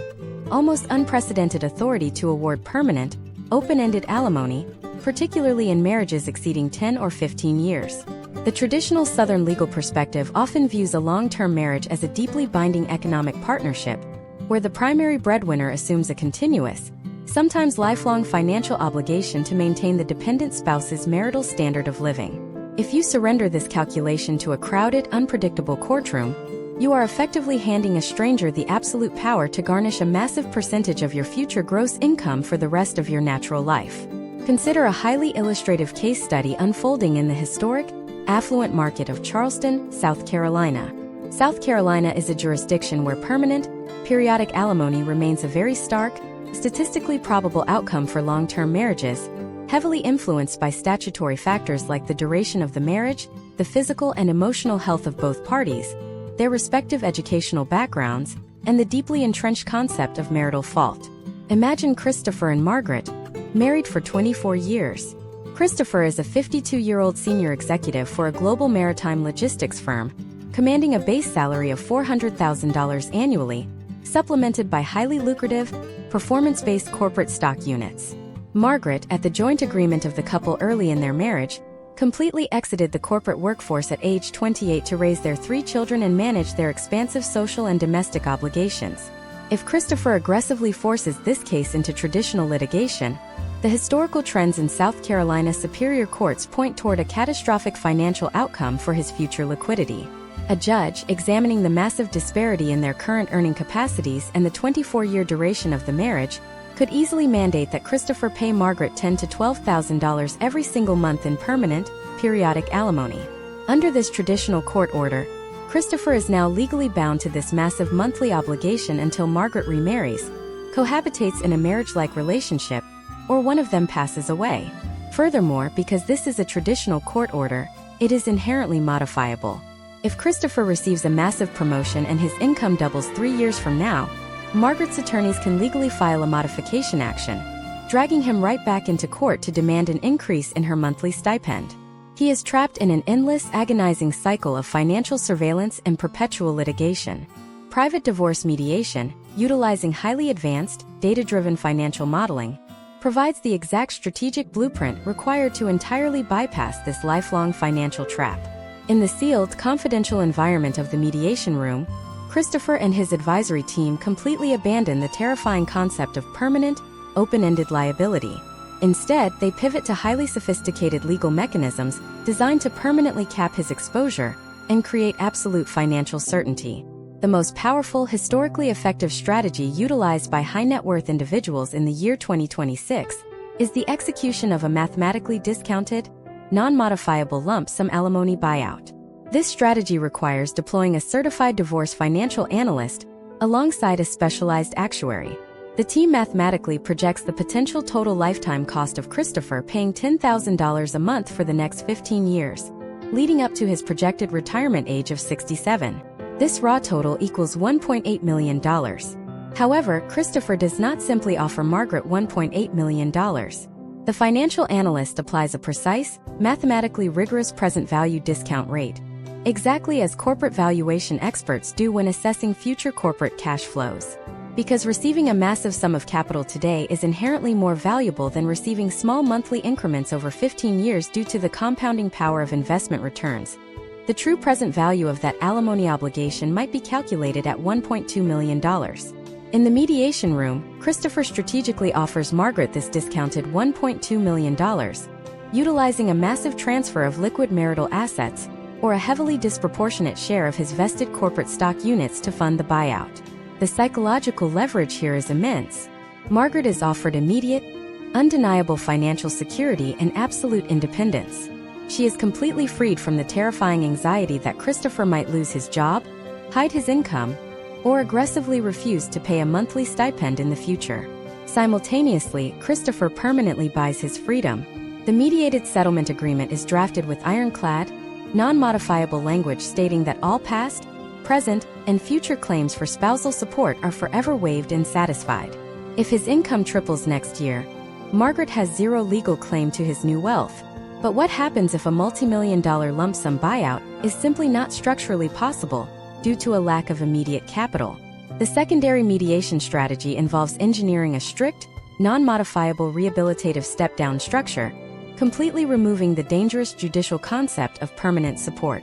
almost unprecedented authority to award permanent, open-ended alimony, particularly in marriages exceeding 10 or 15 years. The traditional Southern legal perspective often views a long-term marriage as a deeply binding economic partnership, where the primary breadwinner assumes a continuous, sometimes lifelong financial obligation to maintain the dependent spouse's marital standard of living. If you surrender this calculation to a crowded, unpredictable courtroom, you are effectively handing a stranger the absolute power to garnish a massive percentage of your future gross income for the rest of your natural life. Consider a highly illustrative case study unfolding in the historic, affluent market of Charleston, South Carolina. South Carolina is a jurisdiction where permanent, periodic alimony remains a very stark, statistically probable outcome for long-term marriages, heavily influenced by statutory factors like the duration of the marriage, the physical and emotional health of both parties, their respective educational backgrounds, and the deeply entrenched concept of marital fault. Imagine Christopher and Margaret, married for 24 years. Christopher is a 52-year-old senior executive for a global maritime logistics firm, commanding a base salary of $400,000 annually, supplemented by highly lucrative, performance-based corporate stock units. Margaret, at the joint agreement of the couple early in their marriage, completely exited the corporate workforce at age 28 to raise their 3 children and manage their expansive social and domestic obligations. If Christopher aggressively forces this case into traditional litigation, the historical trends in South Carolina superior courts point toward a catastrophic financial outcome for his future liquidity. A judge, examining the massive disparity in their current earning capacities and the 24-year duration of the marriage, could easily mandate that Christopher pay Margaret $10,000 to $12,000 every single month in permanent, periodic alimony. Under this traditional court order, Christopher is now legally bound to this massive monthly obligation until Margaret remarries, cohabitates in a marriage-like relationship, or one of them passes away. Furthermore, because this is a traditional court order, it is inherently modifiable. If Christopher receives a massive promotion and his income doubles 3 years from now, Margaret's attorneys can legally file a modification action, dragging him right back into court to demand an increase in her monthly stipend. He is trapped in an endless, agonizing cycle of financial surveillance and perpetual litigation. Private divorce mediation, utilizing highly advanced, data-driven financial modeling, provides the exact strategic blueprint required to entirely bypass this lifelong financial trap. In the sealed, confidential environment of the mediation room, Christopher and his advisory team completely abandon the terrifying concept of permanent, open-ended liability. Instead, they pivot to highly sophisticated legal mechanisms designed to permanently cap his exposure and create absolute financial certainty. The most powerful, historically effective strategy utilized by high-net-worth individuals in the year 2026 is the execution of a mathematically discounted, non-modifiable lump sum alimony buyout. This strategy requires deploying a certified divorce financial analyst alongside a specialized actuary. The team mathematically projects the potential total lifetime cost of Christopher paying $10,000 a month for the next 15 years, leading up to his projected retirement age of 67. This raw total equals $1.8 million. However, Christopher does not simply offer Margaret $1.8 million. The financial analyst applies a precise, mathematically rigorous present value discount rate, exactly as corporate valuation experts do when assessing future corporate cash flows. Because receiving a massive sum of capital today is inherently more valuable than receiving small monthly increments over 15 years due to the compounding power of investment returns. The true present value of that alimony obligation might be calculated at $1.2 million. In the mediation room, Christopher strategically offers Margaret this discounted $1.2 million, utilizing a massive transfer of liquid marital assets, or a heavily disproportionate share of his vested corporate stock units to fund the buyout. The psychological leverage here is immense. Margaret is offered immediate, undeniable financial security and absolute independence. She is completely freed from the terrifying anxiety that Christopher might lose his job, hide his income, or aggressively refuse to pay a monthly stipend in the future. Simultaneously, Christopher permanently buys his freedom. The mediated settlement agreement is drafted with ironclad, non-modifiable language stating that all past, present, and future claims for spousal support are forever waived and satisfied. If his income triples next year, Margaret has zero legal claim to his new wealth. But what happens if a multi-million-dollar lump sum buyout is simply not structurally possible due to a lack of immediate capital? The secondary mediation strategy involves engineering a strict, non-modifiable rehabilitative step-down structure, completely removing the dangerous judicial concept of permanent support.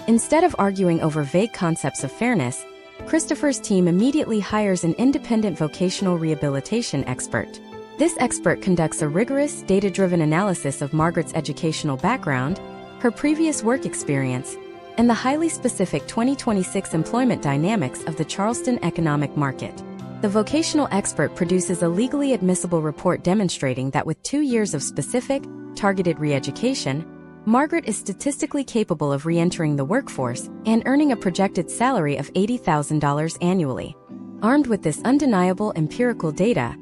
Instead of arguing over vague concepts of fairness, Christopher's team immediately hires an independent vocational rehabilitation expert. This expert conducts a rigorous, data-driven analysis of Margaret's educational background, her previous work experience, and the highly specific 2026 employment dynamics of the Charleston economic market. The vocational expert produces a legally admissible report demonstrating that with 2 years of specific, targeted re-education, Margaret is statistically capable of re-entering the workforce and earning a projected salary of $80,000 annually. Armed with this undeniable empirical data,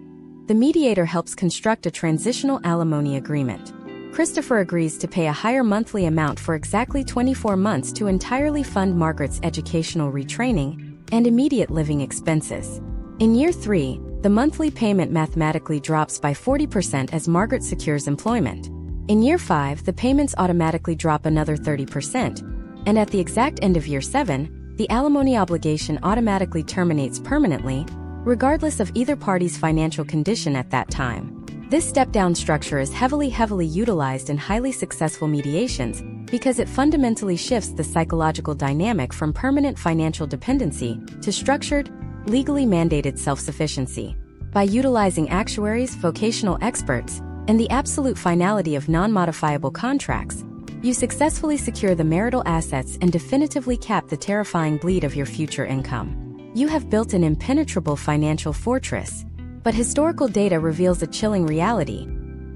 the mediator helps construct a transitional alimony agreement. Christopher agrees to pay a higher monthly amount for exactly 24 months to entirely fund Margaret's educational retraining and immediate living expenses. In year 3, the monthly payment mathematically drops by 40% as Margaret secures employment. In year 5, the payments automatically drop another 30%, and at the exact end of year 7, the alimony obligation automatically terminates permanently, regardless of either party's financial condition at that time. This step-down structure is heavily utilized in highly successful mediations because it fundamentally shifts the psychological dynamic from permanent financial dependency to structured, legally mandated self-sufficiency. By utilizing actuaries, vocational experts, and the absolute finality of non-modifiable contracts, you successfully secure the marital assets and definitively cap the terrifying bleed of your future income. You have built an impenetrable financial fortress, but historical data reveals a chilling reality.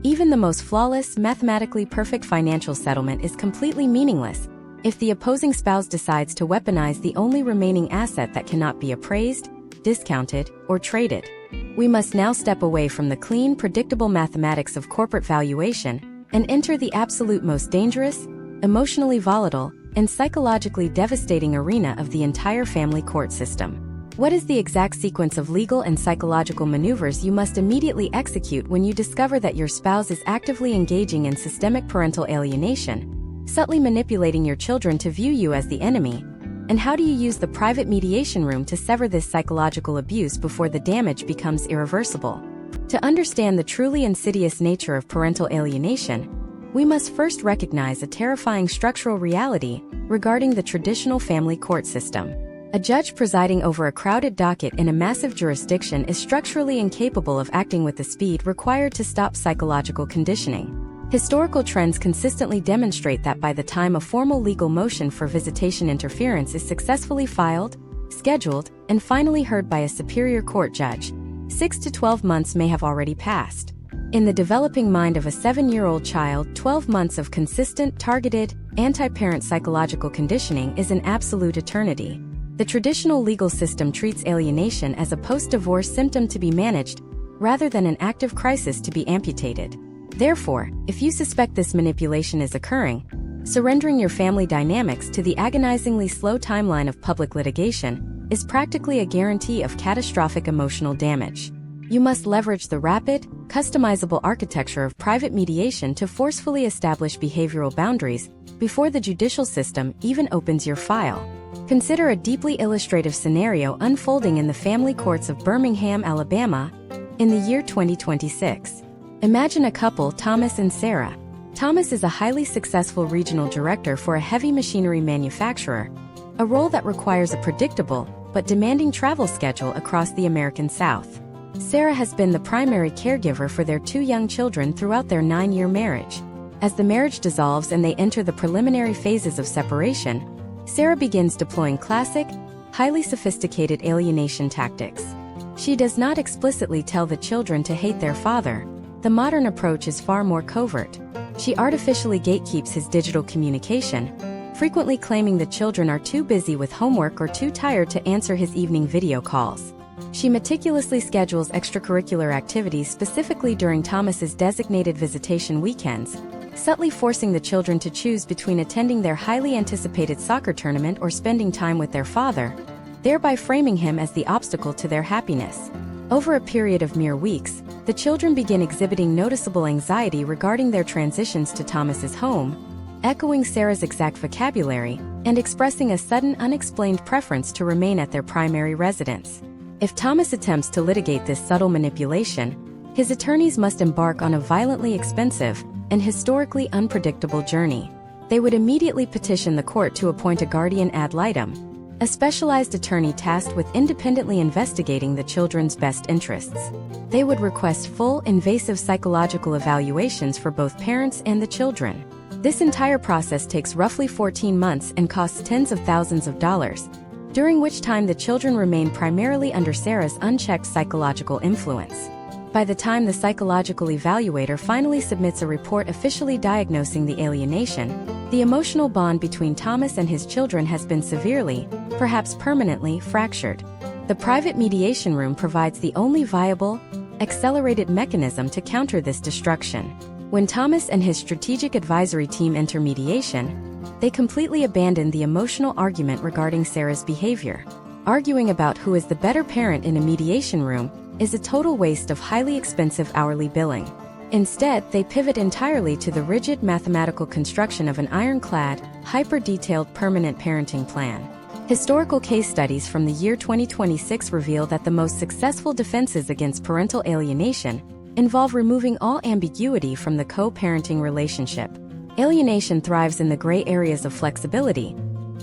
Even the most flawless, mathematically perfect financial settlement is completely meaningless if the opposing spouse decides to weaponize the only remaining asset that cannot be appraised, discounted, or traded. We must now step away from the clean, predictable mathematics of corporate valuation and enter the absolute most dangerous, emotionally volatile, and psychologically devastating arena of the entire family court system. What is the exact sequence of legal and psychological maneuvers you must immediately execute when you discover that your spouse is actively engaging in systemic parental alienation, subtly manipulating your children to view you as the enemy? And how do you use the private mediation room to sever this psychological abuse before the damage becomes irreversible? To understand the truly insidious nature of parental alienation, we must first recognize a terrifying structural reality regarding the traditional family court system. A judge presiding over a crowded docket in a massive jurisdiction is structurally incapable of acting with the speed required to stop psychological conditioning. Historical trends consistently demonstrate that by the time a formal legal motion for visitation interference is successfully filed, scheduled, and finally heard by a superior court judge, 6 to 12 months may have already passed. In the developing mind of a 7-year-old child, 12 months of consistent, targeted, anti-parent psychological conditioning is an absolute eternity. The traditional legal system treats alienation as a post-divorce symptom to be managed, rather than an active crisis to be amputated. Therefore, if you suspect this manipulation is occurring, surrendering your family dynamics to the agonizingly slow timeline of public litigation is practically a guarantee of catastrophic emotional damage. You must leverage the rapid, customizable architecture of private mediation to forcefully establish behavioral boundaries before the judicial system even opens your file. Consider a deeply illustrative scenario unfolding in the family courts of Birmingham, Alabama, in the year 2026. Imagine a couple, Thomas and Sarah. Thomas is a highly successful regional director for a heavy machinery manufacturer, a role that requires a predictable but demanding travel schedule across the American South. Sarah has been the primary caregiver for their 2 young children throughout their 9-year marriage. As the marriage dissolves and they enter the preliminary phases of separation, Sarah begins deploying classic, highly sophisticated alienation tactics. She does not explicitly tell the children to hate their father. The modern approach is far more covert. She artificially gatekeeps his digital communication, frequently claiming the children are too busy with homework or too tired to answer his evening video calls. She meticulously schedules extracurricular activities specifically during Thomas's designated visitation weekends, subtly forcing the children to choose between attending their highly anticipated soccer tournament or spending time with their father, thereby framing him as the obstacle to their happiness. Over a period of mere weeks, the children begin exhibiting noticeable anxiety regarding their transitions to Thomas's home, echoing Sarah's exact vocabulary and expressing a sudden unexplained preference to remain at their primary residence. If Thomas attempts to litigate this subtle manipulation, his attorneys must embark on a violently expensive and historically unpredictable journey. They would immediately petition the court to appoint a guardian ad litem, a specialized attorney tasked with independently investigating the children's best interests. They would request full, invasive psychological evaluations for both parents and the children. This entire process takes roughly 14 months and costs tens of thousands of dollars, during which time the children remain primarily under Sarah's unchecked psychological influence. By the time the psychological evaluator finally submits a report officially diagnosing the alienation, the emotional bond between Thomas and his children has been severely, perhaps permanently, fractured. The private mediation room provides the only viable, accelerated mechanism to counter this destruction. When Thomas and his strategic advisory team enter mediation, they completely abandon the emotional argument regarding Sarah's behavior. Arguing about who is the better parent in a mediation room is a total waste of highly expensive hourly billing. Instead, they pivot entirely to the rigid mathematical construction of an ironclad, hyper-detailed permanent parenting plan. Historical case studies from the year 2026 reveal that the most successful defenses against parental alienation involve removing all ambiguity from the co-parenting relationship. Alienation thrives in the gray areas of flexibility.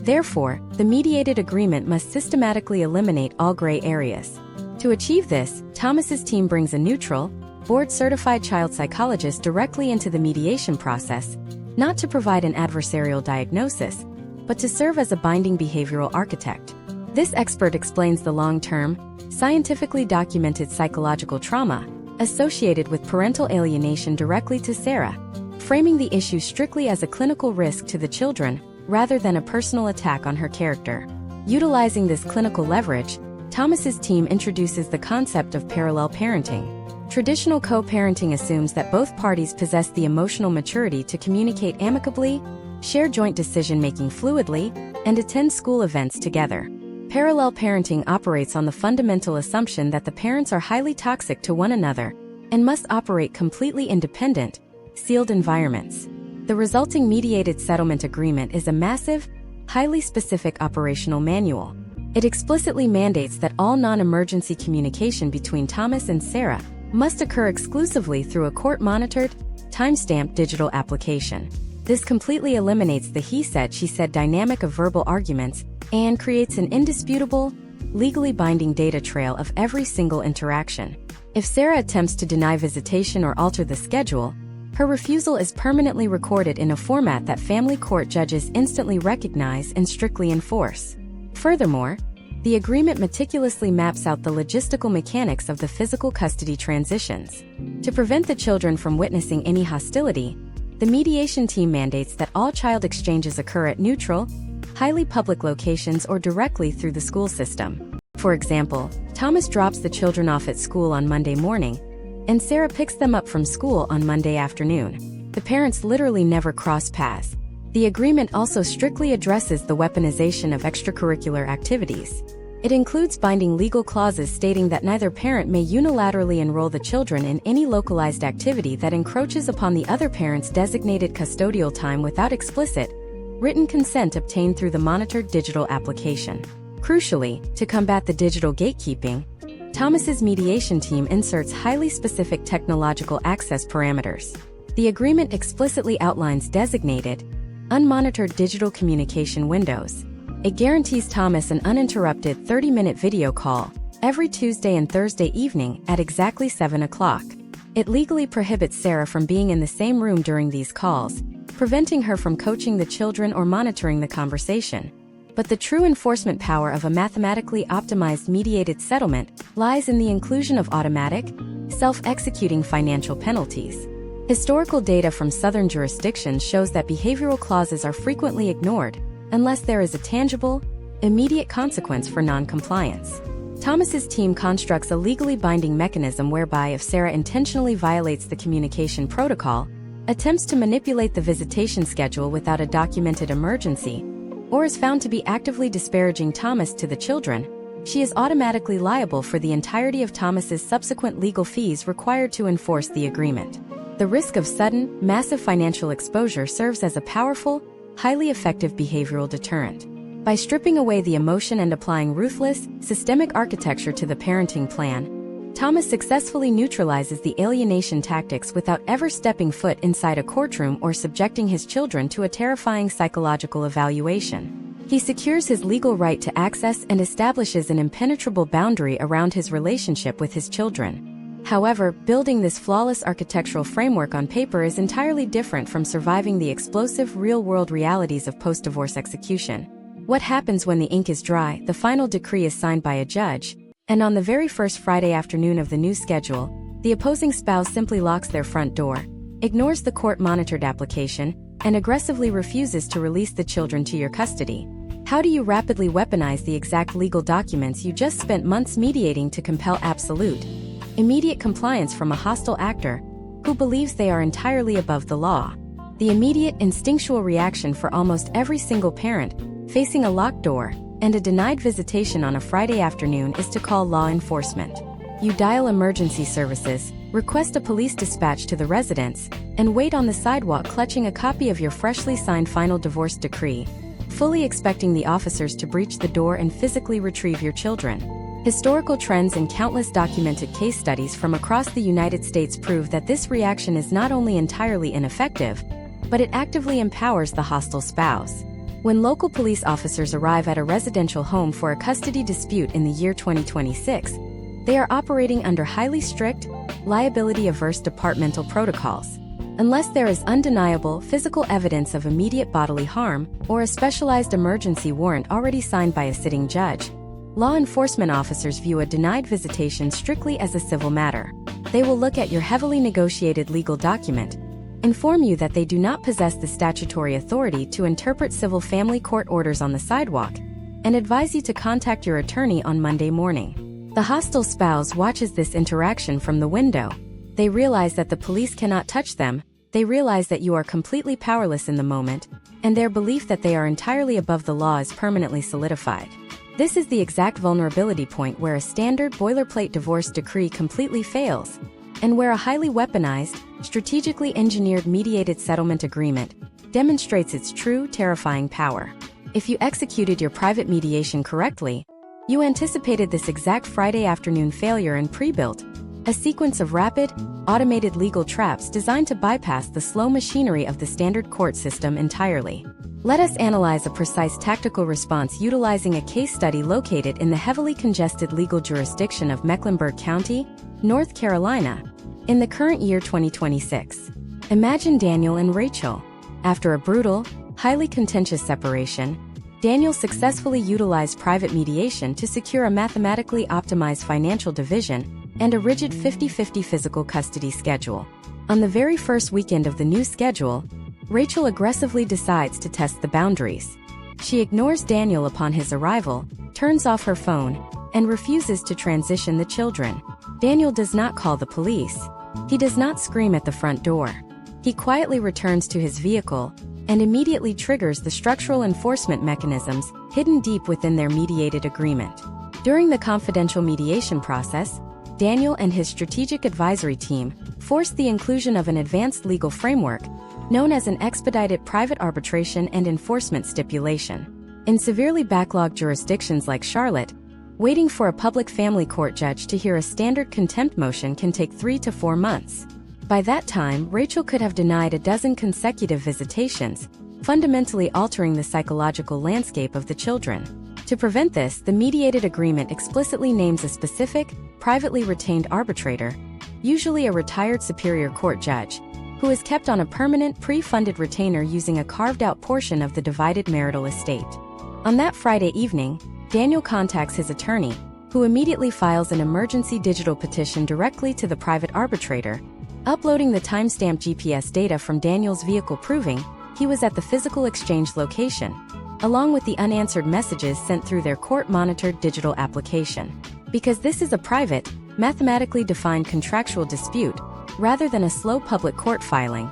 Therefore, the mediated agreement must systematically eliminate all gray areas. To achieve this, Thomas's team brings a neutral, board-certified child psychologist directly into the mediation process, not to provide an adversarial diagnosis, but to serve as a binding behavioral architect. This expert explains the long-term, scientifically documented psychological trauma associated with parental alienation directly to Sarah, framing the issue strictly as a clinical risk to the children rather than a personal attack on her character. Utilizing this clinical leverage, Thomas's team introduces the concept of parallel parenting. Traditional co-parenting assumes that both parties possess the emotional maturity to communicate amicably, share joint decision-making fluidly, and attend school events together. Parallel parenting operates on the fundamental assumption that the parents are highly toxic to one another and must operate completely independent, sealed environments. The resulting mediated settlement agreement is a massive, highly specific operational manual. It explicitly mandates that all non-emergency communication between Thomas and Sarah must occur exclusively through a court-monitored, time-stamped digital application. This completely eliminates the he said, she said dynamic of verbal arguments and creates an indisputable, legally binding data trail of every single interaction. If Sarah attempts to deny visitation or alter the schedule, her refusal is permanently recorded in a format that family court judges instantly recognize and strictly enforce. Furthermore, the agreement meticulously maps out the logistical mechanics of the physical custody transitions. To prevent the children from witnessing any hostility, the mediation team mandates that all child exchanges occur at neutral, highly public locations or directly through the school system. For example, Thomas drops the children off at school on Monday morning, and Sarah picks them up from school on Monday afternoon. The parents literally never cross paths. The agreement also strictly addresses the weaponization of extracurricular activities. It includes binding legal clauses stating that neither parent may unilaterally enroll the children in any localized activity that encroaches upon the other parent's designated custodial time without explicit, written consent obtained through the monitored digital application. Crucially, to combat the digital gatekeeping, Thomas's mediation team inserts highly specific technological access parameters. The agreement explicitly outlines designated, unmonitored digital communication windows. It guarantees Thomas an uninterrupted 30-minute video call every Tuesday and Thursday evening at exactly 7 o'clock. It legally prohibits Sarah from being in the same room during these calls, preventing her from coaching the children or monitoring the conversation. But the true enforcement power of a mathematically optimized mediated settlement lies in the inclusion of automatic, self-executing financial penalties. Historical data from Southern jurisdictions shows that behavioral clauses are frequently ignored unless there is a tangible, immediate consequence for non-compliance. Thomas's team constructs a legally binding mechanism whereby if Sarah intentionally violates the communication protocol, attempts to manipulate the visitation schedule without a documented emergency, or is found to be actively disparaging Thomas to the children, she is automatically liable for the entirety of Thomas's subsequent legal fees required to enforce the agreement. The risk of sudden, massive financial exposure serves as a powerful, highly effective behavioral deterrent. By stripping away the emotion and applying ruthless, systemic architecture to the parenting plan, Thomas successfully neutralizes the alienation tactics without ever stepping foot inside a courtroom or subjecting his children to a terrifying psychological evaluation. He secures his legal right to access and establishes an impenetrable boundary around his relationship with his children. However, building this flawless architectural framework on paper is entirely different from surviving the explosive real-world realities of post-divorce execution. What happens when the ink is dry? The final decree is signed by a judge, and on the very first Friday afternoon of the new schedule, the opposing spouse simply locks their front door, ignores the court-monitored application, and aggressively refuses to release the children to your custody. How do you rapidly weaponize the exact legal documents you just spent months mediating to compel absolute, immediate compliance from a hostile actor who believes they are entirely above the law? The immediate instinctual reaction for almost every single parent facing a locked door and a denied visitation on a Friday afternoon is to call law enforcement. You dial emergency services, request a police dispatch to the residence, and wait on the sidewalk clutching a copy of your freshly signed final divorce decree, fully expecting the officers to breach the door and physically retrieve your children. Historical trends and countless documented case studies from across the United States prove that this reaction is not only entirely ineffective, but it actively empowers the hostile spouse. When local police officers arrive at a residential home for a custody dispute in the year 2026, they are operating under highly strict, liability-averse departmental protocols. Unless there is undeniable physical evidence of immediate bodily harm or a specialized emergency warrant already signed by a sitting judge, law enforcement officers view a denied visitation strictly as a civil matter. They will look at your heavily negotiated legal document, inform you that they do not possess the statutory authority to interpret civil family court orders on the sidewalk, and advise you to contact your attorney on Monday morning. The hostile spouse watches this interaction from the window. They realize that the police cannot touch them, they realize that you are completely powerless in the moment, and their belief that they are entirely above the law is permanently solidified. This is the exact vulnerability point where a standard boilerplate divorce decree completely fails, and where a highly weaponized, strategically engineered mediated settlement agreement demonstrates its true, terrifying power. If you executed your private mediation correctly, you anticipated this exact Friday afternoon failure and pre-built a sequence of rapid, automated legal traps designed to bypass the slow machinery of the standard court system entirely. Let us analyze a precise tactical response utilizing a case study located in the heavily congested legal jurisdiction of Mecklenburg County, North Carolina, in the current year 2026. Imagine Daniel and Rachel. After a brutal, highly contentious separation, Daniel successfully utilized private mediation to secure a mathematically optimized financial division and a rigid 50-50 physical custody schedule. On the very first weekend of the new schedule, Rachel aggressively decides to test the boundaries. She ignores Daniel upon his arrival, turns off her phone, and refuses to transition the children. Daniel does not call the police. He does not scream at the front door. He quietly returns to his vehicle and immediately triggers the structural enforcement mechanisms hidden deep within their mediated agreement. During the confidential mediation process, Daniel and his strategic advisory team forced the inclusion of an advanced legal framework known as an expedited private arbitration and enforcement stipulation. In severely backlogged jurisdictions like Charlotte, waiting for a public family court judge to hear a standard contempt motion can take 3 to 4 months. By that time, Rachel could have denied a dozen consecutive visitations, fundamentally altering the psychological landscape of the children. To prevent this, the mediated agreement explicitly names a specific, privately retained arbitrator, usually a retired superior court judge, who is kept on a permanent, pre-funded retainer using a carved-out portion of the divided marital estate. On that Friday evening, Daniel contacts his attorney, who immediately files an emergency digital petition directly to the private arbitrator, uploading the timestamped GPS data from Daniel's vehicle proving he was at the physical exchange location, along with the unanswered messages sent through their court-monitored digital application. Because this is a private, mathematically defined contractual dispute, rather than a slow public court filing,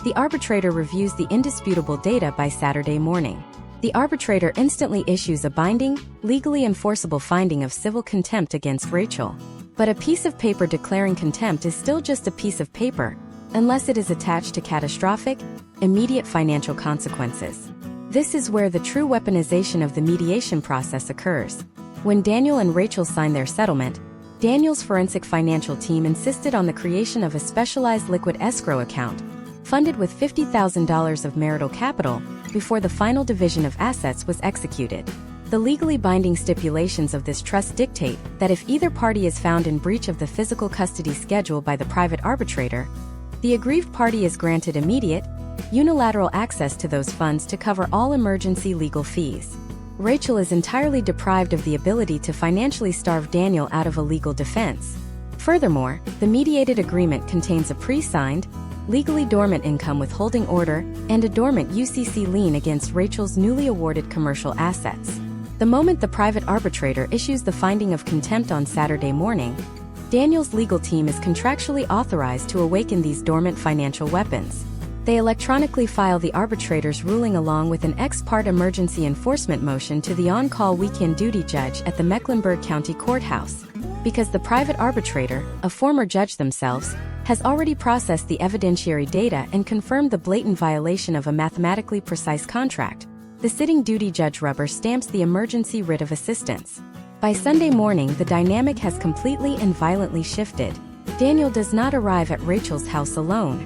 the arbitrator reviews the indisputable data by Saturday morning. The arbitrator instantly issues a binding, legally enforceable finding of civil contempt against Rachel. But a piece of paper declaring contempt is still just a piece of paper, unless it is attached to catastrophic, immediate financial consequences. This is where the true weaponization of the mediation process occurs. When Daniel and Rachel signed their settlement, Daniel's forensic financial team insisted on the creation of a specialized liquid escrow account, funded with $50,000 of marital capital, before the final division of assets was executed. The legally binding stipulations of this trust dictate that if either party is found in breach of the physical custody schedule by the private arbitrator, the aggrieved party is granted immediate, unilateral access to those funds to cover all emergency legal fees. Rachel is entirely deprived of the ability to financially starve Daniel out of a legal defense. Furthermore, the mediated agreement contains a pre-signed, legally dormant income withholding order and a dormant UCC lien against Rachel's newly awarded commercial assets. The moment the private arbitrator issues the finding of contempt on Saturday morning, Daniel's legal team is contractually authorized to awaken these dormant financial weapons. They electronically file the arbitrator's ruling along with an ex parte emergency enforcement motion to the on-call weekend duty judge at the Mecklenburg County Courthouse. Because the private arbitrator, a former judge themselves, has already processed the evidentiary data and confirmed the blatant violation of a mathematically precise contract, the sitting duty judge rubber stamps the emergency writ of assistance. By Sunday morning, the dynamic has completely and violently shifted. Daniel does not arrive at Rachel's house alone.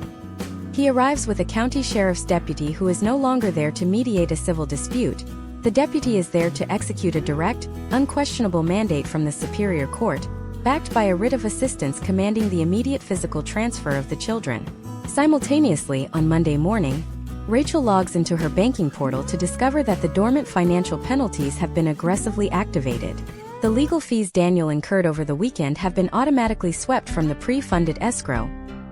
He arrives with a county sheriff's deputy who is no longer there to mediate a civil dispute. The deputy is there to execute a direct, unquestionable mandate from the Superior Court, backed by a writ of assistance commanding the immediate physical transfer of the children. Simultaneously, on Monday morning, Rachel logs into her banking portal to discover that the dormant financial penalties have been aggressively activated. The legal fees Daniel incurred over the weekend have been automatically swept from the pre-funded escrow,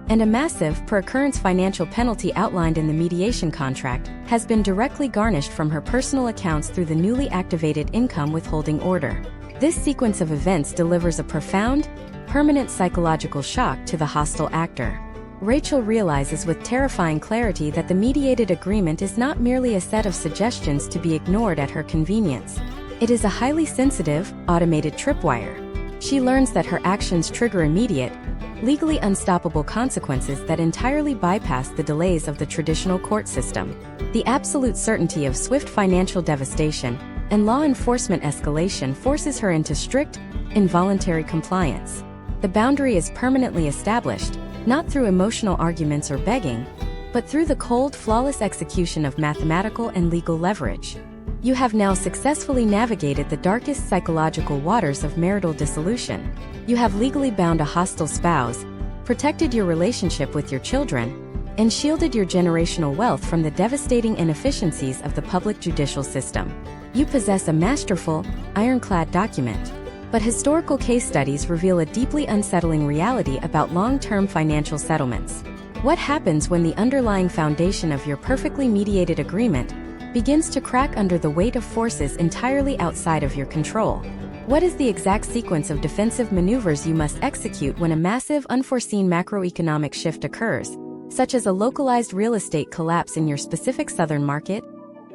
and a massive per-occurrence financial penalty outlined in the mediation contract has been directly garnished from her personal accounts through the newly activated income withholding order. This sequence of events delivers a profound, permanent psychological shock to the hostile actor. Rachel realizes with terrifying clarity that the mediated agreement is not merely a set of suggestions to be ignored at her convenience. It is a highly sensitive, automated tripwire. She learns that her actions trigger immediate, legally unstoppable consequences that entirely bypass the delays of the traditional court system. The absolute certainty of swift financial devastation and law enforcement escalation forces her into strict, involuntary compliance. The boundary is permanently established, not through emotional arguments or begging, but through the cold, flawless execution of mathematical and legal leverage. You have now successfully navigated the darkest psychological waters of marital dissolution. You have legally bound a hostile spouse, protected your relationship with your children, and shielded your generational wealth from the devastating inefficiencies of the public judicial system. You possess a masterful, ironclad document. But historical case studies reveal a deeply unsettling reality about long-term financial settlements. What happens when the underlying foundation of your perfectly mediated agreement begins to crack under the weight of forces entirely outside of your control? What is the exact sequence of defensive maneuvers you must execute when a massive, unforeseen macroeconomic shift occurs, such as a localized real estate collapse in your specific southern market?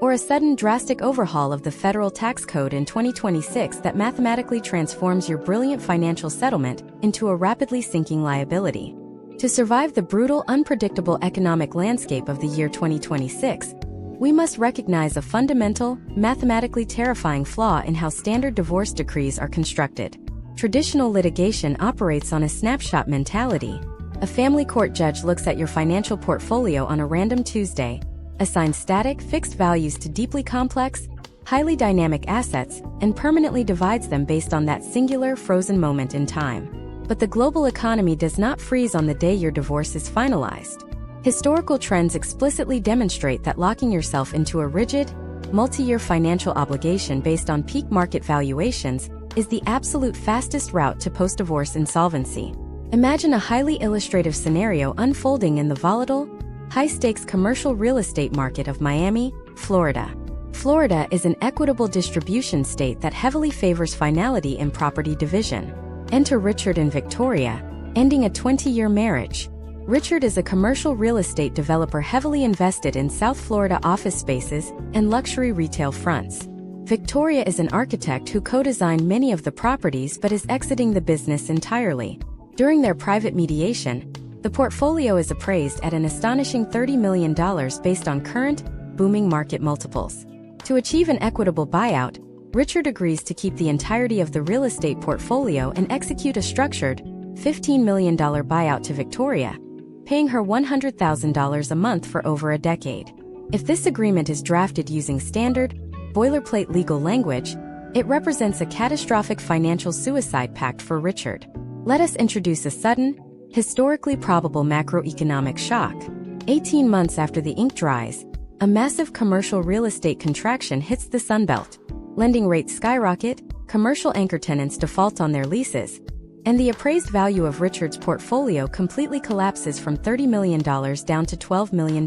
or a sudden drastic overhaul of the federal tax code in 2026 that mathematically transforms your brilliant financial settlement into a rapidly sinking liability. To survive the brutal, unpredictable economic landscape of the year 2026, we must recognize a fundamental, mathematically terrifying flaw in how standard divorce decrees are constructed. Traditional litigation operates on a snapshot mentality. A family court judge looks at your financial portfolio on a random Tuesday, assigns static, fixed values to deeply complex, highly dynamic assets, and permanently divides them based on that singular, frozen moment in time. But the global economy does not freeze on the day your divorce is finalized. Historical trends explicitly demonstrate that locking yourself into a rigid, multi-year financial obligation based on peak market valuations is the absolute fastest route to post-divorce insolvency. Imagine a highly illustrative scenario unfolding in the volatile, high-stakes commercial real estate market of Miami, Florida. Florida is an equitable distribution state that heavily favors finality in property division. Enter Richard and Victoria, ending a 20-year marriage. Richard is a commercial real estate developer heavily invested in South Florida office spaces and luxury retail fronts. Victoria is an architect who co-designed many of the properties but is exiting the business entirely. During their private mediation, the portfolio is appraised at an astonishing $30 million based on current, booming market multiples. To achieve an equitable buyout, Richard agrees to keep the entirety of the real estate portfolio and execute a structured, $15 million buyout to Victoria, paying her $100,000 a month for over a decade. If this agreement is drafted using standard, boilerplate legal language, it represents a catastrophic financial suicide pact for Richard. Let us introduce a sudden, historically probable macroeconomic shock. 18 months after the ink dries, a massive commercial real estate contraction hits the Sunbelt. Lending rates skyrocket, commercial anchor tenants default on their leases, and the appraised value of Richard's portfolio completely collapses from $30 million down to $12 million.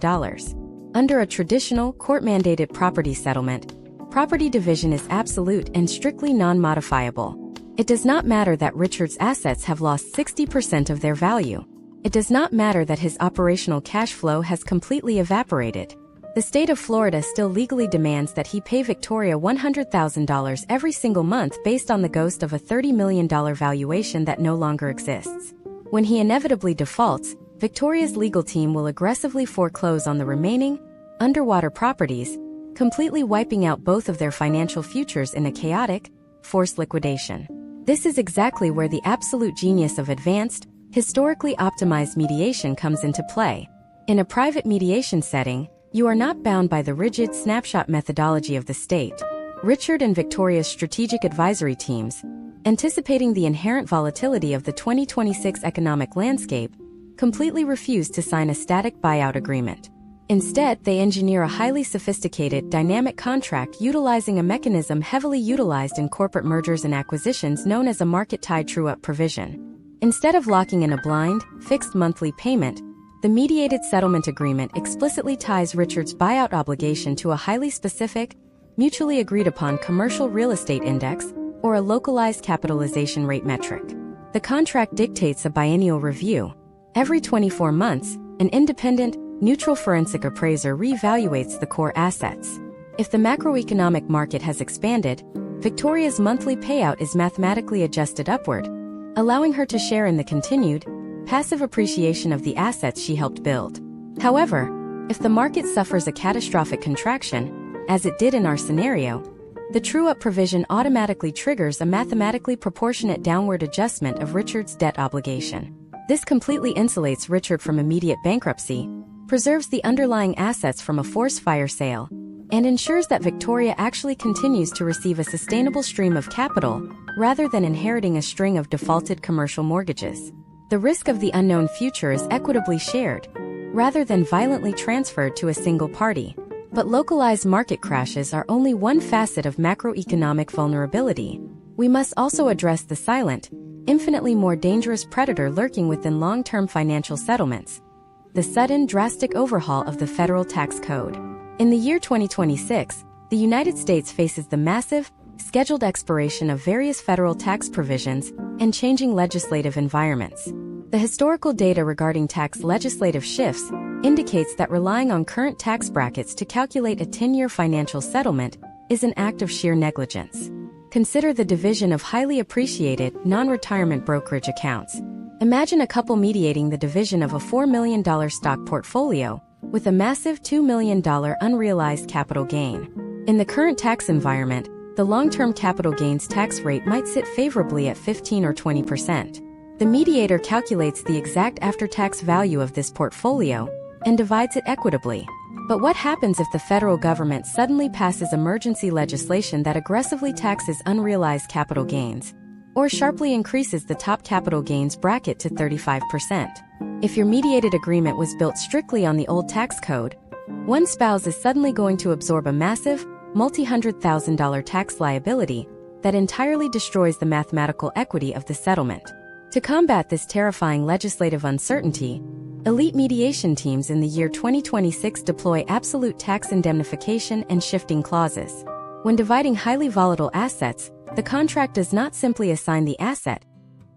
Under a traditional, court-mandated property settlement, property division is absolute and strictly non-modifiable. It does not matter that Richard's assets have lost 60% of their value. It does not matter that his operational cash flow has completely evaporated. The state of Florida still legally demands that he pay Victoria $100,000 every single month based on the ghost of a $30 million valuation that no longer exists. When he inevitably defaults, Victoria's legal team will aggressively foreclose on the remaining, underwater properties, completely wiping out both of their financial futures in a chaotic, forced liquidation. This is exactly where the absolute genius of advanced, historically optimized mediation comes into play. In a private mediation setting, you are not bound by the rigid snapshot methodology of the state. Richard and Victoria's strategic advisory teams, anticipating the inherent volatility of the 2026 economic landscape, completely refuse to sign a static buyout agreement. Instead, they engineer a highly sophisticated, dynamic contract utilizing a mechanism heavily utilized in corporate mergers and acquisitions known as a market-tied true-up provision. Instead of locking in a blind, fixed monthly payment, the mediated settlement agreement explicitly ties Richard's buyout obligation to a highly specific, mutually agreed-upon commercial real estate index, or a localized capitalization rate metric. The contract dictates a biennial review. Every 24 months, an independent, neutral forensic appraiser reevaluates the core assets. If the macroeconomic market has expanded, Victoria's monthly payout is mathematically adjusted upward, allowing her to share in the continued, passive appreciation of the assets she helped build. However, if the market suffers a catastrophic contraction, as it did in our scenario, the true-up provision automatically triggers a mathematically proportionate downward adjustment of Richard's debt obligation. This completely insulates Richard from immediate bankruptcy, preserves the underlying assets from a forced fire sale, and ensures that Victoria actually continues to receive a sustainable stream of capital rather than inheriting a string of defaulted commercial mortgages. The risk of the unknown future is equitably shared, rather than violently transferred to a single party. But localized market crashes are only one facet of macroeconomic vulnerability. We must also address the silent, infinitely more dangerous predator lurking within long-term financial settlements: the sudden, drastic overhaul of the federal tax code. In the year 2026, the United States faces the massive, scheduled expiration of various federal tax provisions and changing legislative environments. The historical data regarding tax legislative shifts indicates that relying on current tax brackets to calculate a 10-year financial settlement is an act of sheer negligence. Consider the division of highly appreciated, non-retirement brokerage accounts. Imagine a couple mediating the division of a $4 million stock portfolio with a massive $2 million unrealized capital gain. In the current tax environment, the long-term capital gains tax rate might sit favorably at 15 or 20%. The mediator calculates the exact after-tax value of this portfolio and divides it equitably. But what happens if the federal government suddenly passes emergency legislation that aggressively taxes unrealized capital gains, or sharply increases the top capital gains bracket to 35%? If your mediated agreement was built strictly on the old tax code, one spouse is suddenly going to absorb a massive, multi-$100,000 tax liability that entirely destroys the mathematical equity of the settlement. To combat this terrifying legislative uncertainty, elite mediation teams in the year 2026 deploy absolute tax indemnification and shifting clauses. When dividing highly volatile assets, the contract does not simply assign the asset,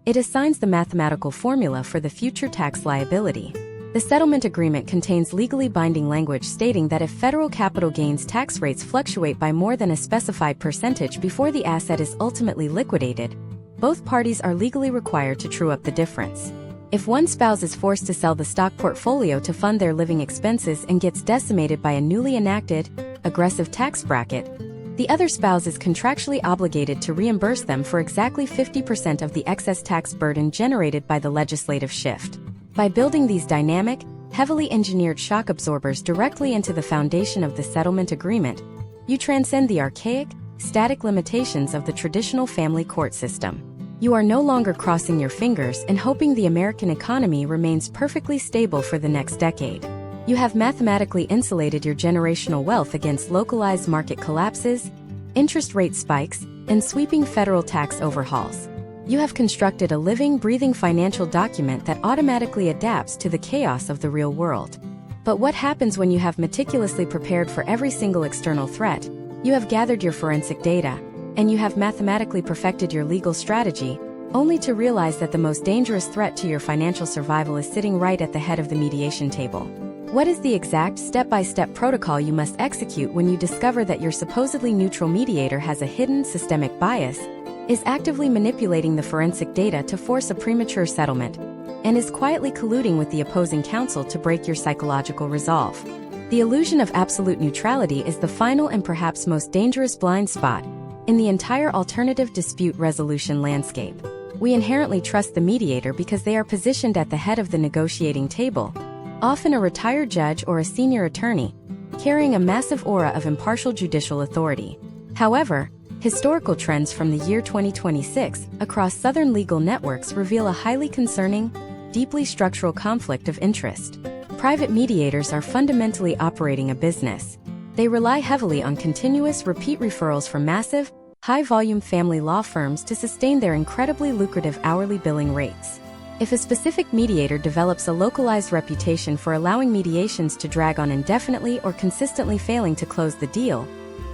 it assigns the mathematical formula for the future tax liability. The settlement agreement contains legally binding language stating that if federal capital gains tax rates fluctuate by more than a specified percentage before the asset is ultimately liquidated, both parties are legally required to true up the difference. If one spouse is forced to sell the stock portfolio to fund their living expenses and gets decimated by a newly enacted, aggressive tax bracket, the other spouse is contractually obligated to reimburse them for exactly 50% of the excess tax burden generated by the legislative shift. By building these dynamic, heavily engineered shock absorbers directly into the foundation of the settlement agreement, you transcend the archaic, static limitations of the traditional family court system. You are no longer crossing your fingers and hoping the American economy remains perfectly stable for the next decade. You have mathematically insulated your generational wealth against localized market collapses, interest rate spikes, and sweeping federal tax overhauls. You have constructed a living, breathing financial document that automatically adapts to the chaos of the real world. But what happens when you have meticulously prepared for every single external threat? You have gathered your forensic data, and you have mathematically perfected your legal strategy, only to realize that the most dangerous threat to your financial survival is sitting right at the head of the mediation table. What is the exact step-by-step protocol you must execute when you discover that your supposedly neutral mediator has a hidden systemic bias, is actively manipulating the forensic data to force a premature settlement, and is quietly colluding with the opposing counsel to break your psychological resolve? The illusion of absolute neutrality is the final and perhaps most dangerous blind spot in the entire alternative dispute resolution landscape. We inherently trust the mediator because they are positioned at the head of the negotiating table, often a retired judge or a senior attorney, carrying a massive aura of impartial judicial authority. However, historical trends from the year 2026 across Southern legal networks reveal a highly concerning, deeply structural conflict of interest. Private mediators are fundamentally operating a business. They rely heavily on continuous repeat referrals from massive, high-volume family law firms to sustain their incredibly lucrative hourly billing rates. If a specific mediator develops a localized reputation for allowing mediations to drag on indefinitely or consistently failing to close the deal,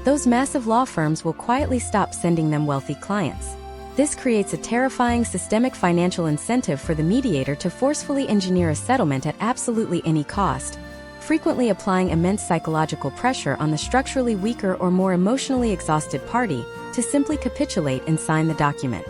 those massive law firms will quietly stop sending them wealthy clients. This creates a terrifying systemic financial incentive for the mediator to forcefully engineer a settlement at absolutely any cost, frequently applying immense psychological pressure on the structurally weaker or more emotionally exhausted party to simply capitulate and sign the document.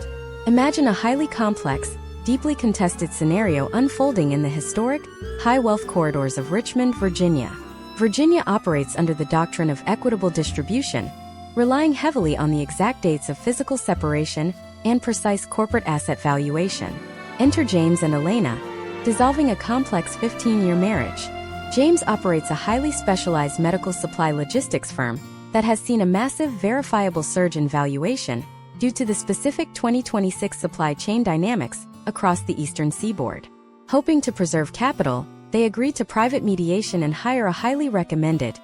Imagine a highly complex, deeply contested scenario unfolding in the historic, high-wealth corridors of Richmond, Virginia. Virginia operates under the doctrine of equitable distribution, relying heavily on the exact dates of physical separation and precise corporate asset valuation. Enter James and Elena, dissolving a complex 15-year marriage. James operates a highly specialized medical supply logistics firm that has seen a massive verifiable surge in valuation due to the specific 2026 supply chain dynamics across the eastern seaboard. Hoping to preserve capital, they agree to private mediation and hire a highly recommended,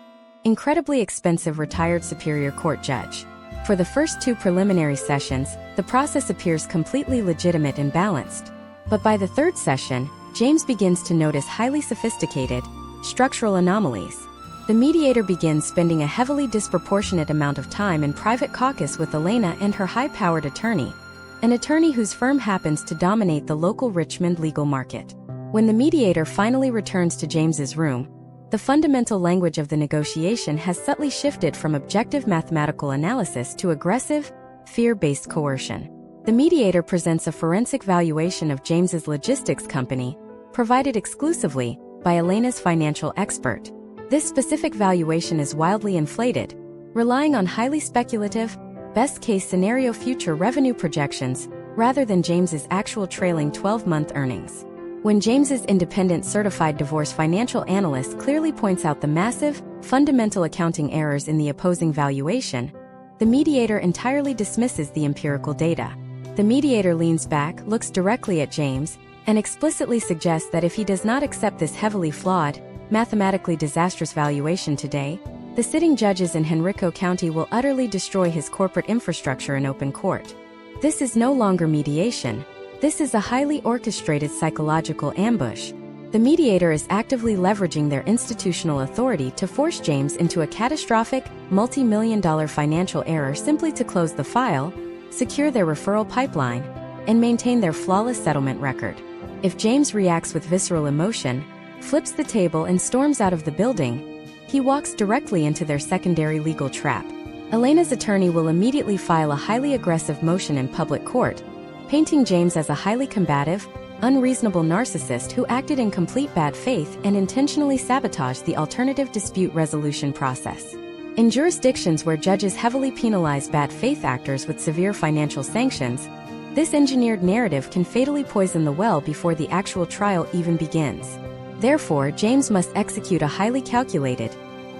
incredibly expensive retired superior court judge. For the first two preliminary sessions, the process appears completely legitimate and balanced. But by the third session, James begins to notice highly sophisticated, structural anomalies. The mediator begins spending a heavily disproportionate amount of time in private caucus with Elena and her high-powered attorney, an attorney whose firm happens to dominate the local Richmond legal market. When the mediator finally returns to James's room, the fundamental language of the negotiation has subtly shifted from objective mathematical analysis to aggressive, fear-based coercion. The mediator presents a forensic valuation of James's logistics company, provided exclusively by Elena's financial expert. This specific valuation is wildly inflated, relying on highly speculative, best-case scenario future revenue projections rather than James's actual trailing 12-month earnings. When James's independent certified divorce financial analyst clearly points out the massive, fundamental accounting errors in the opposing valuation, the mediator entirely dismisses the empirical data. The mediator leans back, looks directly at James, and explicitly suggests that if he does not accept this heavily flawed, mathematically disastrous valuation today, the sitting judges in Henrico County will utterly destroy his corporate infrastructure in open court. This is no longer mediation. This is a highly orchestrated psychological ambush. The mediator is actively leveraging their institutional authority to force James into a catastrophic, multi-million-dollar financial error simply to close the file, secure their referral pipeline, and maintain their flawless settlement record. If James reacts with visceral emotion, flips the table and storms out of the building, he walks directly into their secondary legal trap. Elena's attorney will immediately file a highly aggressive motion in public court, painting James as a highly combative, unreasonable narcissist who acted in complete bad faith and intentionally sabotaged the alternative dispute resolution process. In jurisdictions where judges heavily penalize bad faith actors with severe financial sanctions, this engineered narrative can fatally poison the well before the actual trial even begins. Therefore, James must execute a highly calculated,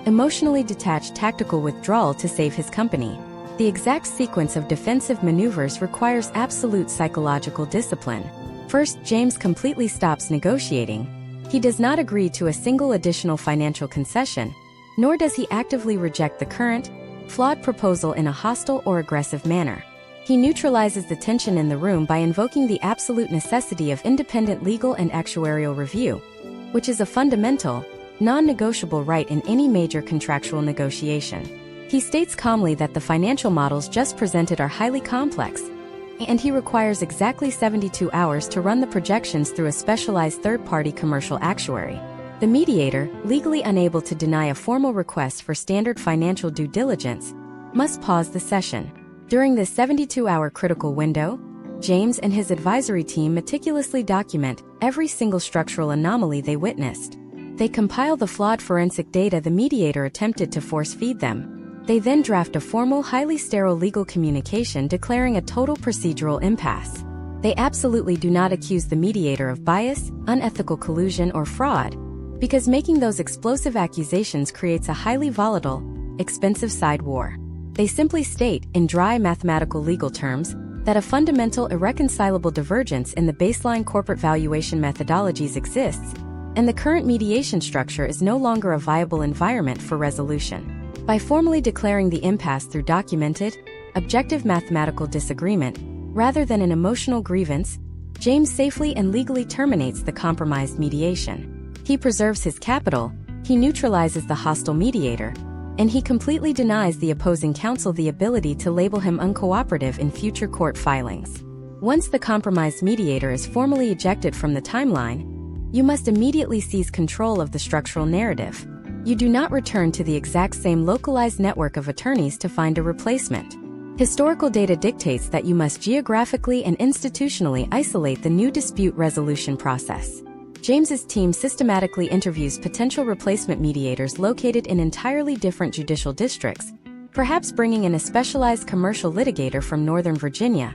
emotionally detached tactical withdrawal to save his company. The exact sequence of defensive maneuvers requires absolute psychological discipline. First, James completely stops negotiating. He does not agree to a single additional financial concession, nor does he actively reject the current, flawed proposal in a hostile or aggressive manner. He neutralizes the tension in the room by invoking the absolute necessity of independent legal and actuarial review, which is a fundamental, non-negotiable right in any major contractual negotiation. He states calmly that the financial models just presented are highly complex, and he requires exactly 72 hours to run the projections through a specialized third-party commercial actuary. The mediator, legally unable to deny a formal request for standard financial due diligence, must pause the session. During this 72-hour critical window, James and his advisory team meticulously document every single structural anomaly they witnessed. They compile the flawed forensic data the mediator attempted to force-feed them. They then draft a formal, highly sterile legal communication declaring a total procedural impasse. They absolutely do not accuse the mediator of bias, unethical collusion, or fraud, because making those explosive accusations creates a highly volatile, expensive side war. They simply state, in dry mathematical legal terms, that a fundamental irreconcilable divergence in the baseline corporate valuation methodologies exists, and the current mediation structure is no longer a viable environment for resolution. By formally declaring the impasse through documented, objective mathematical disagreement, rather than an emotional grievance, James safely and legally terminates the compromised mediation. He preserves his capital, he neutralizes the hostile mediator, and he completely denies the opposing counsel the ability to label him uncooperative in future court filings. Once the compromised mediator is formally ejected from the timeline, you must immediately seize control of the structural narrative. You do not return to the exact same localized network of attorneys to find a replacement. Historical data dictates that you must geographically and institutionally isolate the new dispute resolution process. James's team systematically interviews potential replacement mediators located in entirely different judicial districts, perhaps bringing in a specialized commercial litigator from Northern Virginia,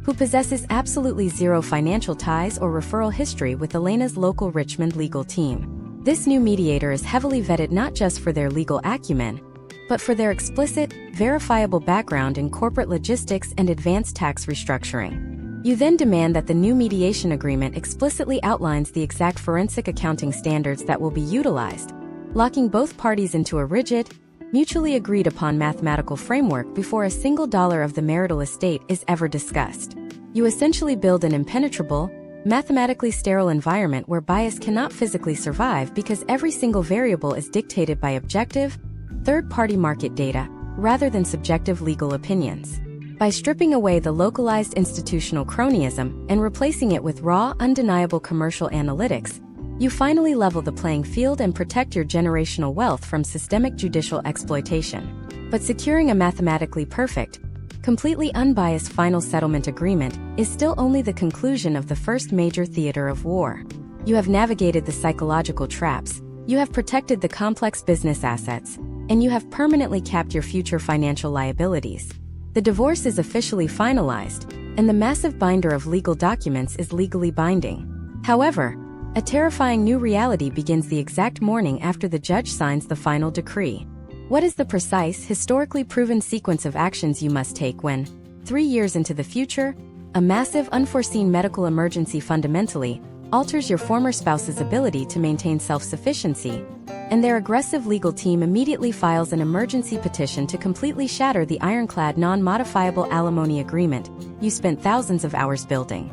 who possesses absolutely zero financial ties or referral history with Elena's local Richmond legal team. This new mediator is heavily vetted not just for their legal acumen, but for their explicit, verifiable background in corporate logistics and advanced tax restructuring. You then demand that the new mediation agreement explicitly outlines the exact forensic accounting standards that will be utilized, locking both parties into a rigid, mutually agreed upon mathematical framework before a single dollar of the marital estate is ever discussed. You essentially build an impenetrable, mathematically sterile environment where bias cannot physically survive because every single variable is dictated by objective, third-party market data, rather than subjective legal opinions. By stripping away the localized institutional cronyism and replacing it with raw, undeniable commercial analytics, you finally level the playing field and protect your generational wealth from systemic judicial exploitation. But securing a mathematically perfect, completely unbiased final settlement agreement is still only the conclusion of the first major theater of war. You have navigated the psychological traps, you have protected the complex business assets, and you have permanently capped your future financial liabilities. The divorce is officially finalized, and the massive binder of legal documents is legally binding. However, a terrifying new reality begins the exact morning after the judge signs the final decree. What is the precise, historically proven sequence of actions you must take when, 3 years into the future, a massive unforeseen medical emergency fundamentally alters your former spouse's ability to maintain self-sufficiency, and their aggressive legal team immediately files an emergency petition to completely shatter the ironclad non-modifiable alimony agreement you spent thousands of hours building?